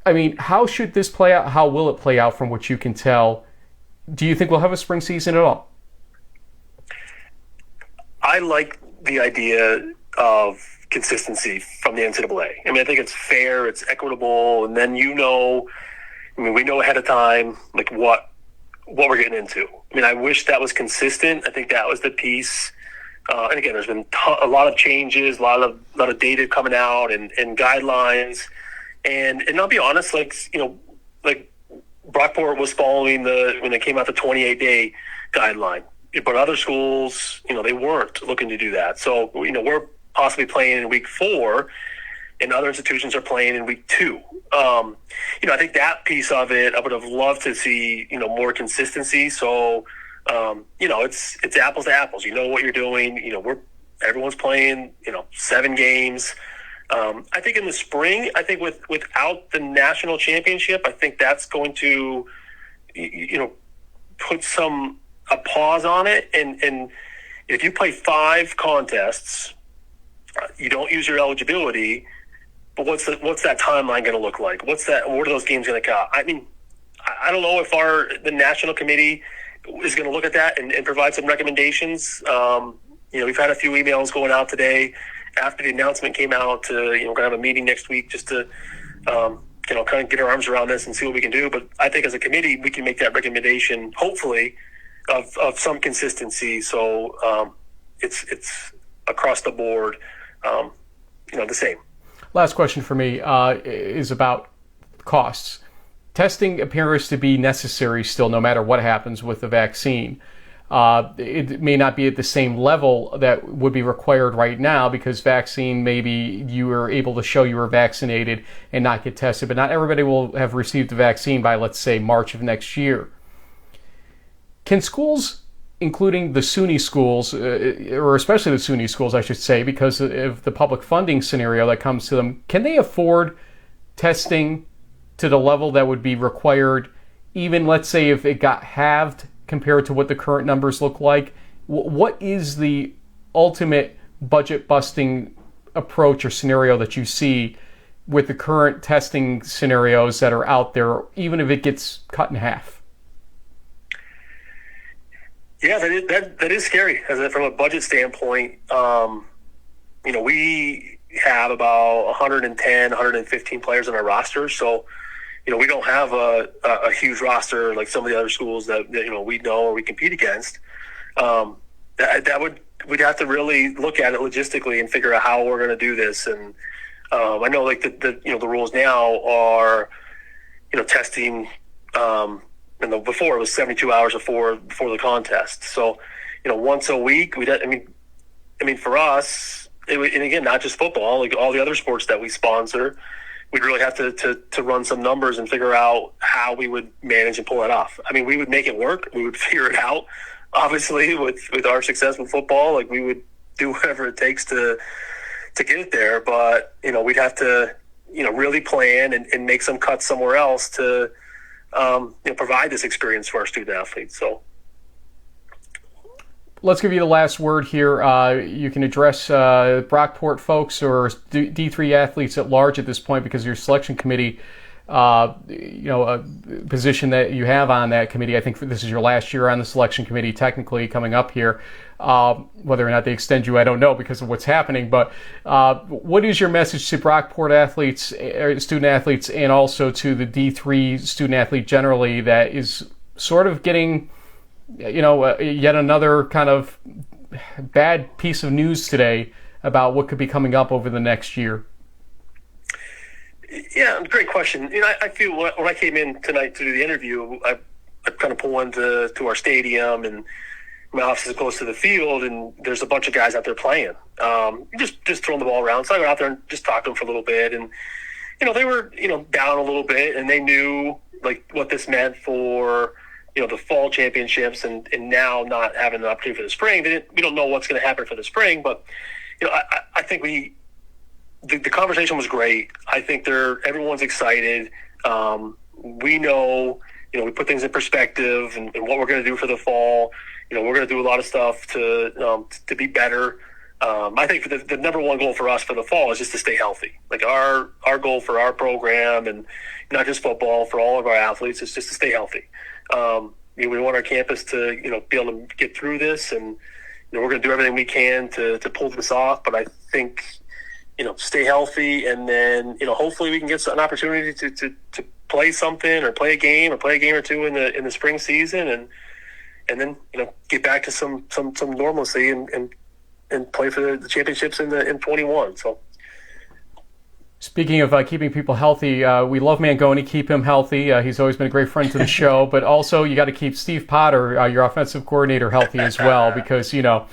I mean, how should this play out? How will it play out from what you can tell? Do you think we'll have a spring season at all? I like the idea of consistency from the NCAA. I mean, I think it's fair, it's equitable, and then we know ahead of time what we're getting into. I mean, I wish that was consistent. I think that was the piece. And again, there's been a lot of changes, a lot of data coming out and guidelines. And I'll be honest, Brockport was following when they came out the 28-day guideline, but other schools, they weren't looking to do that. So, we're possibly playing in week 4, and other institutions are playing in week 2. I think that piece of it, I would have loved to see, more consistency. So, it's apples to apples. You know what you're doing. Everyone's playing, 7 games. I think in the spring, without the national championship, I think that's going to, put a pause on it. And if you play 5 contests, you don't use your eligibility, but what's that timeline going to look like? What are those games going to count? I mean, I don't know if the national committee is going to look at that and provide some recommendations. We've had a few emails going out today after the announcement came out to, we're going to have a meeting next week just to, kind of get our arms around this and see what we can do. But I think as a committee, we can make that recommendation, hopefully, of some consistency. So it's across the board, the same. Last question for me is about costs. Testing appears to be necessary still, no matter what happens with the vaccine. It may not be at the same level that would be required right now because vaccine, maybe you were able to show you were vaccinated and not get tested, but not everybody will have received the vaccine by, let's say, March of next year. Can schools, including the SUNY schools, or especially the SUNY schools, I should say, because of the public funding scenario that comes to them, can they afford testing to the level that would be required, even, let's say, if it got halved compared to what the current numbers look like? What is the ultimate budget-busting approach or scenario that you see with the current testing scenarios that are out there, even if it gets cut in half? Yeah, that is scary. From a budget standpoint, we have about 110, 115 players on our roster, so we don't have a huge roster like some of the other schools that we know or we compete against. We'd have to really look at it logistically and figure out how we're going to do this. And I know the rules now are testing. Before it was 72 hours before the contest. So once a week. For us, and again, not just football, like all the other sports that we sponsor, we'd really have to run some numbers and figure out how we would manage and pull that off. I mean, we would make it work. We would figure it out. Obviously, with our success with football, like we would do whatever it takes to get it there. But we'd have to really plan and make some cuts somewhere else to provide this experience for our student athletes. So. Let's give you the last word here. You can address Brockport folks or D3 athletes at large at this point because your selection committee, a position that you have on that committee. I think this is your last year on the selection committee, technically coming up here. Whether or not they extend you, I don't know because of what's happening. But what is your message to Brockport athletes, student athletes, and also to the D3 student athlete generally that is sort of getting yet another kind of bad piece of news today about what could be coming up over the next year. Yeah, great question. I feel when I came in tonight to do the interview, I kind of pulled into our stadium, and my office is close to the field, and there's a bunch of guys out there playing, just throwing the ball around. So I went out there and just talked to them for a little bit, and they were down a little bit, and they knew like what this meant for the fall championships, and now not having the opportunity for the spring. We don't know what's going to happen for the spring, but I think the conversation was great. I think everyone's excited. We know, we put things in perspective and what we're going to do for the fall. We're going to do a lot of stuff to be better. I think for the number one goal for us for the fall is just to stay healthy. Like our goal for our program, and not just football, for all of our athletes, is just to stay healthy. We want our campus to be able to get through this, and we're going to do everything we can to pull this off. But I think stay healthy, and then hopefully we can get an opportunity to play something, or play a game or two in the spring season, and then get back to some normalcy and play for the championships in 21. So, speaking of keeping people healthy, we love Mangoni. Keep him healthy. He's always been a great friend to the show. But also, you got to keep Steve Potter, your offensive coordinator, healthy as well, because without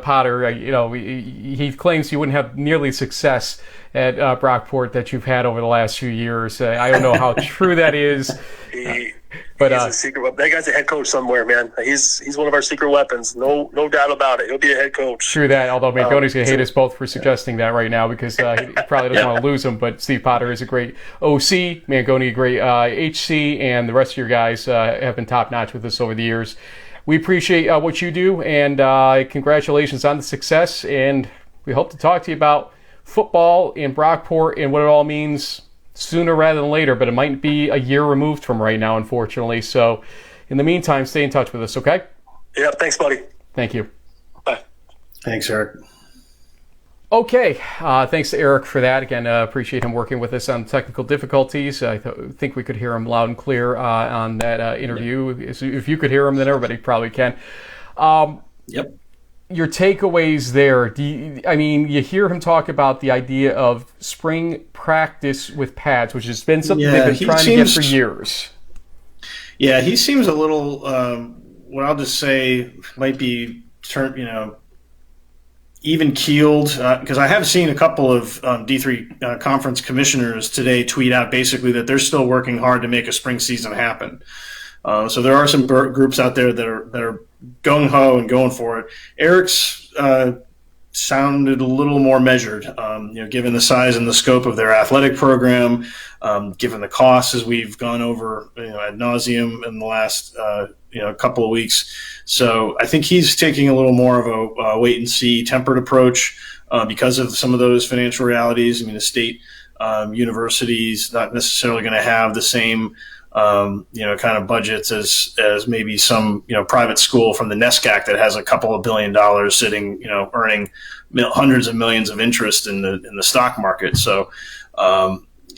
Potter, he claims you wouldn't have nearly success at Brockport that you've had over the last few years. I don't know how true that is. But he's a secret weapon. That guy's a head coach somewhere, man. He's one of our secret weapons. No doubt about it. He'll be a head coach. True that. Although Mangoni's going to hate us both for suggesting that right now, because he probably doesn't want to lose him. But Steve Potter is a great OC, Mangoni a great HC, and the rest of your guys have been top notch with us over the years. We appreciate what you do, and congratulations on the success. And we hope to talk to you about football in Brockport and what it all means sooner rather than later, but it might be a year removed from right now, unfortunately. So in the meantime, stay in touch with us, okay? Yeah, thanks, buddy. Thank you. Bye. Thanks, Eric. Okay, thanks to Eric for that. Again, appreciate him working with us on technical difficulties. I think we could hear him loud and clear on that interview. If you could hear him, then everybody probably can. Yep. Your takeaways there, you hear him talk about the idea of spring practice with pads, which has been something they've been trying to get for years. Yeah, he seems a little, what I'll just say might be, even-keeled, because I have seen a couple of D3 conference commissioners today tweet out basically that they're still working hard to make a spring season happen. So there are some groups out there that are gung-ho and going for it. Eric's sounded a little more measured, given the size and the scope of their athletic program, given the costs as we've gone over ad nauseum in the last couple of weeks. So I think he's taking a little more of a wait-and-see tempered approach because of some of those financial realities. I mean, the state universities not necessarily going to have the same kind of budgets as maybe some, private school from the NESCAC that has a couple of $1 billion sitting, earning hundreds of millions of interest in the stock market. So,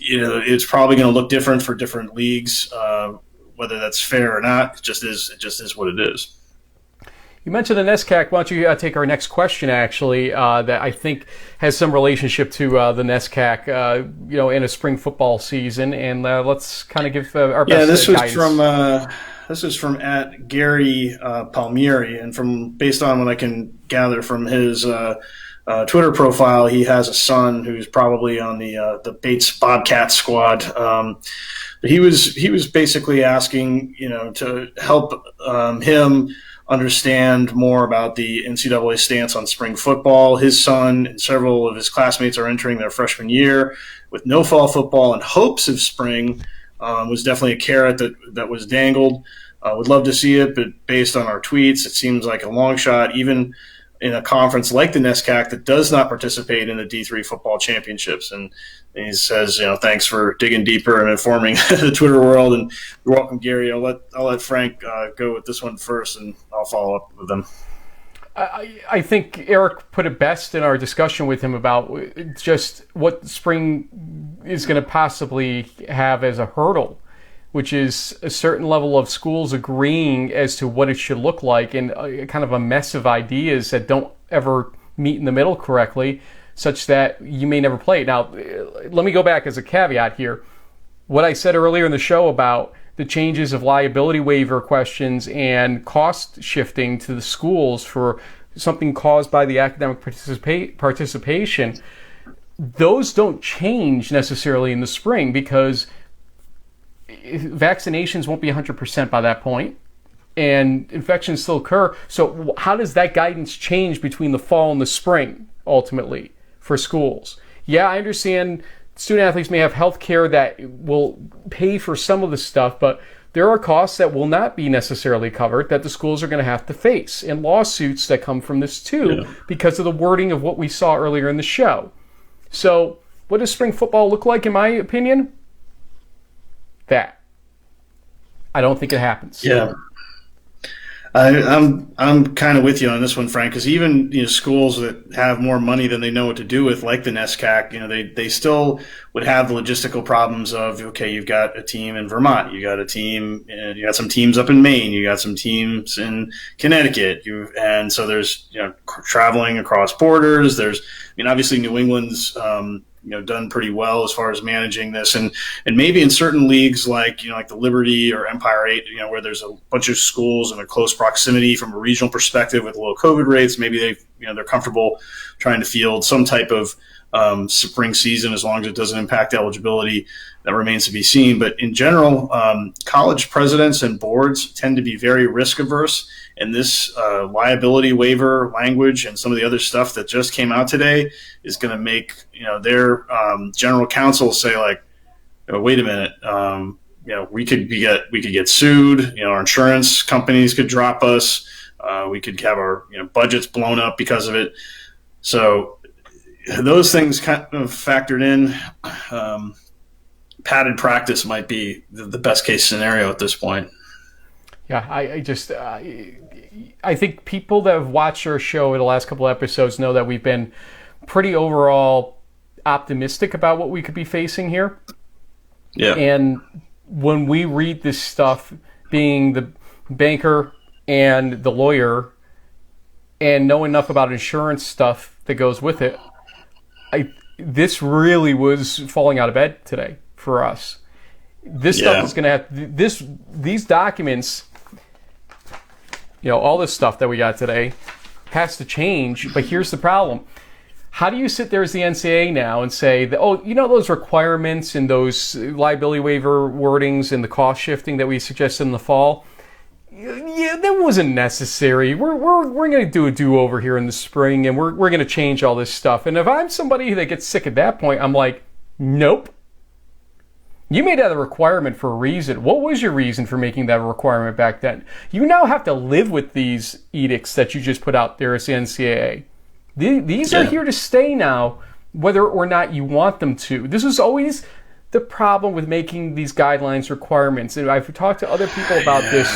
it's probably going to look different for different leagues, whether that's fair or not. It just is what it is. You mentioned the NESCAC. Why don't you take our next question, actually, that I think has some relationship to the NESCAC, in a spring football season. And let's kind of give our best guidance. This is from at Gary Palmieri, and based on what I can gather from his Twitter profile, he has a son who's probably on the Bates Bobcat squad. But he was basically asking, to help him understand more about the NCAA stance on spring football. His son and several of his classmates are entering their freshman year with no fall football and hopes of spring. Was definitely a carrot that was dangled. Would love to see it, but based on our tweets, it seems like a long shot, even in a conference like the NESCAC that does not participate in the D3 football championships. And he says, thanks for digging deeper and informing the Twitter world. And you're welcome, Gary. I'll let Frank go with this one first, and I'll follow up with them. I think Eric put it best in our discussion with him about just what spring is going to possibly have as a hurdle which is a certain level of schools agreeing as to what it should look like, and kind of a mess of ideas that don't ever meet in the middle correctly, such that you may never play it. Now, let me go back as a caveat here. What I said earlier in the show about the changes of liability waiver questions and cost shifting to the schools for something caused by the academic participation, those don't change necessarily in the spring because vaccinations won't be 100% by that point, and infections still occur. So how does that guidance change between the fall and the spring, ultimately, for schools? Yeah, I understand student athletes may have health care that will pay for some of the stuff, but there are costs that will not be necessarily covered that the schools are going to have to face, and lawsuits that come from this too, because of the wording of what we saw earlier in the show. So what does spring football look like, in my opinion? That. I don't think it happens. Yeah. I'm kind of with you on this one, Frank, because even schools that have more money than they know what to do with, like the NESCAC, they still would have the logistical problems of, okay, you've got a team in Vermont, you got some teams up in Maine, you got some teams in Connecticut, and so there's traveling across borders. Obviously New England's done pretty well as far as managing this, and maybe in certain leagues like the Liberty or Empire 8, where there's a bunch of schools in a close proximity from a regional perspective with low COVID rates, maybe they're comfortable trying to field some type of spring season as long as it doesn't impact eligibility. That remains to be seen. But in general, college presidents and boards tend to be very risk averse, and this liability waiver language and some of the other stuff that just came out today is going to make their general counsel say, like, wait a minute, we could get sued. Our insurance companies could drop us. We could have our budgets blown up because of it. So those things kind of factored in. Padded practice might be the best case scenario at this point. Yeah, I think people that have watched our show in the last couple of episodes know that we've been pretty overall optimistic about what we could be facing here. Yeah. And when we read this stuff, being the banker and the lawyer, and know enough about insurance stuff that goes with it, this really was falling out of bed today for us. This stuff is going to have these documents. All this stuff that we got today has to change. But here's the problem: how do you sit there as the NCAA now and say that, those requirements and those liability waiver wordings and the cost shifting that we suggested in the fall, that wasn't necessary. We're going to do a do-over here in the spring, and we're going to change all this stuff. And if I'm somebody that gets sick at that point, I'm like, nope. You made that a requirement for a reason. What was your reason for making that a requirement back then? You now have to live with these edicts that you just put out there as the NCAA. These are here to stay now, whether or not you want them to. This is always the problem with making these guidelines requirements. And I've talked to other people about this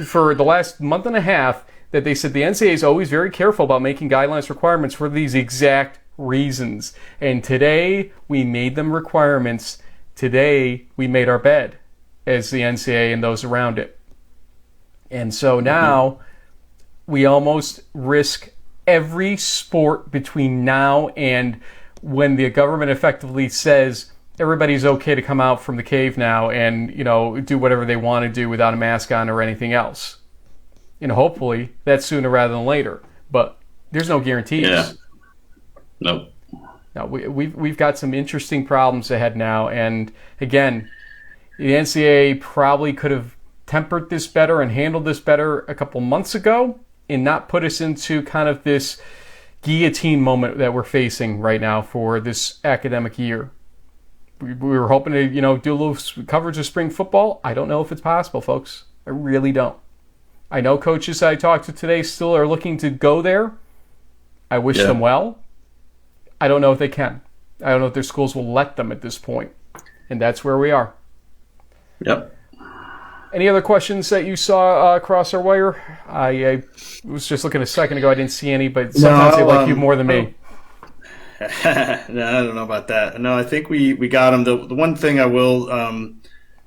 for the last month and a half, that they said the NCAA is always very careful about making guidelines requirements for these exact reasons. And today we made them requirements. Today we made our bed as the NCAA and those around it. And so now we almost risk every sport between now and when the government effectively says everybody's okay to come out from the cave now and, do whatever they want to do without a mask on or anything else. Hopefully that's sooner rather than later. But there's no guarantees. Yeah. Nope. Now, we've got some interesting problems ahead now, and again, the NCAA probably could have tempered this better and handled this better a couple months ago and not put us into kind of this guillotine moment that we're facing right now for this academic year. We were hoping to, do a little coverage of spring football. I don't know if it's possible, folks. I really don't. I know coaches I talked to today still are looking to go there. I wish them well. I don't know if they can. I don't know if their schools will let them at this point. And that's where we are. Yep. Any other questions that you saw across our wire? I was just looking a second ago. I didn't see any, but sometimes they like you more than me. No, I don't know about that. No, I think we got them. The one thing I will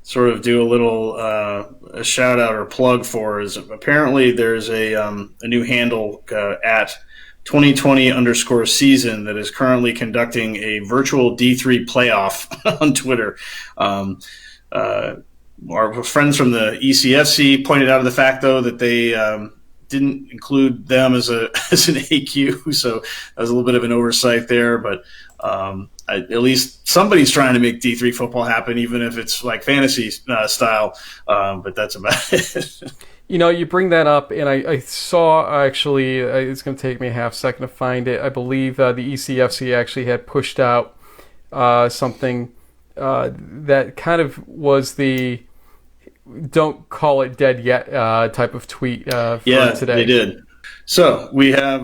sort of do a little a shout out or plug for is apparently there's a new handle at 2020_season that is currently conducting a virtual D3 playoff on Twitter. Our friends from the ECFC pointed out the fact, though, that they didn't include them as an AQ, so that was a little bit of an oversight there. But at least somebody's trying to make D3 football happen, even if it's like fantasy style. But that's about it. You know, you bring that up, and I saw, actually, it's going to take me a half second to find it. I believe the ECFC actually had pushed out something that kind of was the "don't call it dead yet" type of tweet for today. Yeah, they did. So we have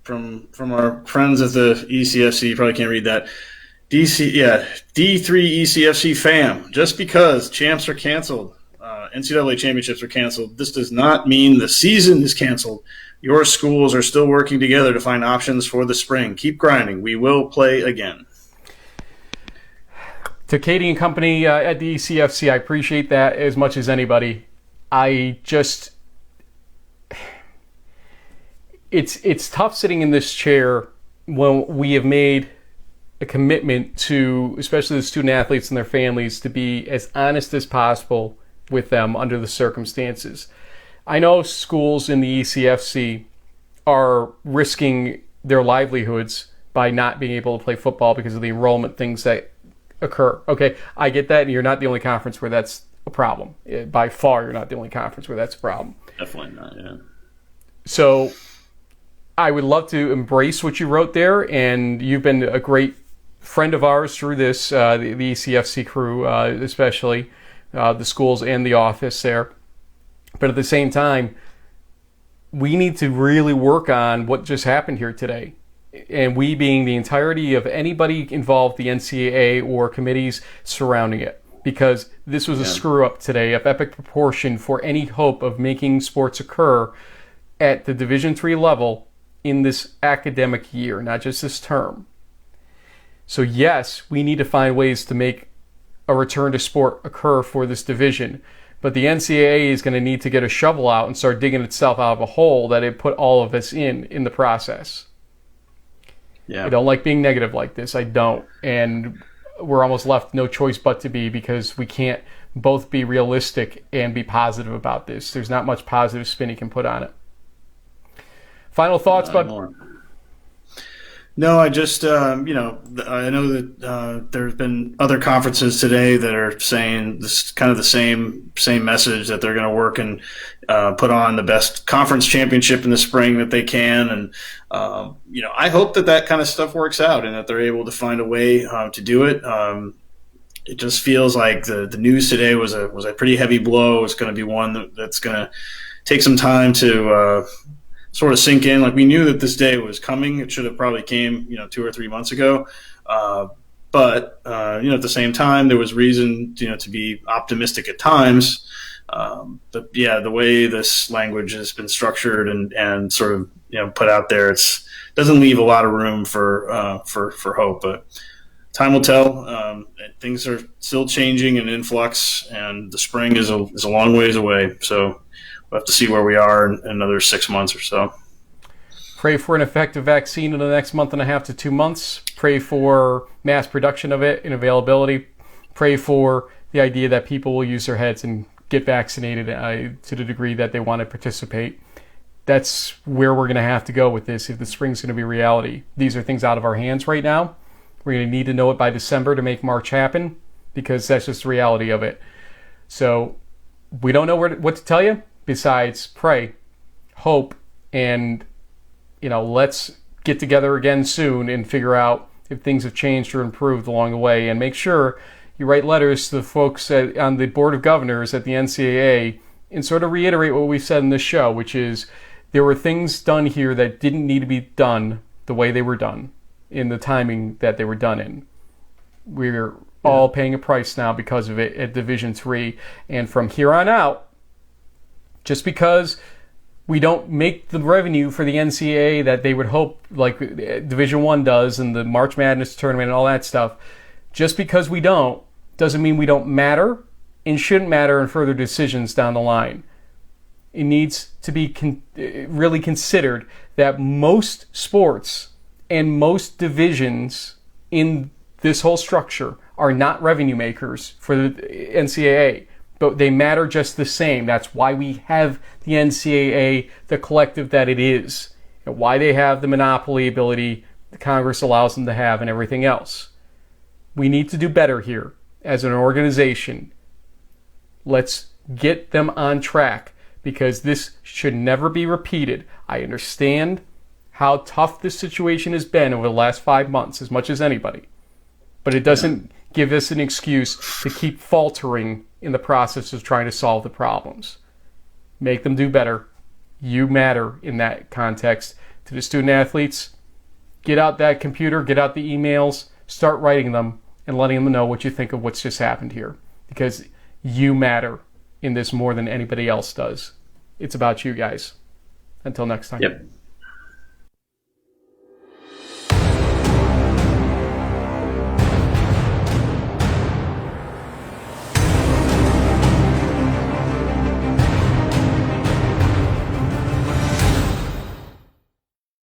from our friends at the ECFC, you probably can't read that. D3 ECFC fam. Just because champs are canceled, NCAA championships are canceled, this does not mean the season is canceled. Your schools are still working together to find options for the spring. Keep grinding. We will play again. To Katie and company at the ECFC, I appreciate that as much as anybody. It's tough sitting in this chair when we have made a commitment to, especially the student athletes and their families, to be as honest as possible with them under the circumstances. I know schools in the ECFC are risking their livelihoods by not being able to play football because of the enrollment things that occur. Okay, I get that, and you're not the only conference where that's a problem. By far, you're not the only conference where that's a problem. Definitely not, yeah. So I would love to embrace what you wrote there, and you've been a great friend of ours through this, the ECFC crew especially, the schools and the office there. But at the same time, we need to really work on what just happened here today. And we being the entirety of anybody involved, the NCAA or committees surrounding it. Because this was a screw-up today of epic proportion for any hope of making sports occur at the Division III level in this academic year, not just this term. So yes, we need to find ways to make a return to sport occur for this division. But the NCAA is going to need to get a shovel out and start digging itself out of a hole that it put all of us in the process. Yeah. I don't like being negative like this. I don't. And we're almost left no choice but to be, because we can't both be realistic and be positive about this. There's not much positive spin you can put on it. Final thoughts, bud? No, I just, I know that there's been other conferences today that are saying this kind of the same message, that they're going to work and put on the best conference championship in the spring that they can. And, I hope that kind of stuff works out and that they're able to find a way to do it. It just feels like the news today was a pretty heavy blow. It's going to be one that's going to take some time to sort of sink in. Like, we knew that this day was coming. It should have probably came, 2 or 3 months ago. But at the same time, there was reason, to be optimistic at times. But yeah, the way this language has been structured and sort of, put out there, doesn't leave a lot of room for hope. But time will tell. Things are still changing and in flux, and the spring is a long ways away. So we'll have to see where we are in another 6 months or so. Pray for an effective vaccine in the next month and a half to 2 months. Pray for mass production of it and availability. Pray for the idea that people will use their heads and get vaccinated to the degree that they want to participate. That's where we're going to have to go with this if the spring's going to be reality. These are things out of our hands right now. We're going to need to know it by December to make March happen, because that's just the reality of it. So we don't know what to tell you besides pray, hope, and let's get together again soon and figure out if things have changed or improved along the way, and make sure you write letters to the folks on the Board of Governors at the NCAA and sort of reiterate what we said in this show, which is there were things done here that didn't need to be done the way they were done in the timing that they were done in. We're all paying a price now because of it at Division III, and from here on out, just because we don't make the revenue for the NCAA that they would hope, like Division I does, and the March Madness tournament and all that stuff, just because we don't, doesn't mean we don't matter, and shouldn't matter in further decisions down the line. It needs to be really considered that most sports and most divisions in this whole structure are not revenue makers for the NCAA, but they matter just the same. That's why we have the NCAA, the collective that it is, and why they have the monopoly ability the Congress allows them to have and everything else. We need to do better here as an organization. Let's get them on track, because this should never be repeated. I understand how tough this situation has been over the last 5 months as much as anybody, but it doesn't give us an excuse to keep faltering in the process of trying to solve the problems. Make them do better. You matter in that context. To the student athletes, get out that computer, get out the emails, start writing them and letting them know what you think of what's just happened here, because you matter in this more than anybody else does. It's about you guys. Until next time. Yep.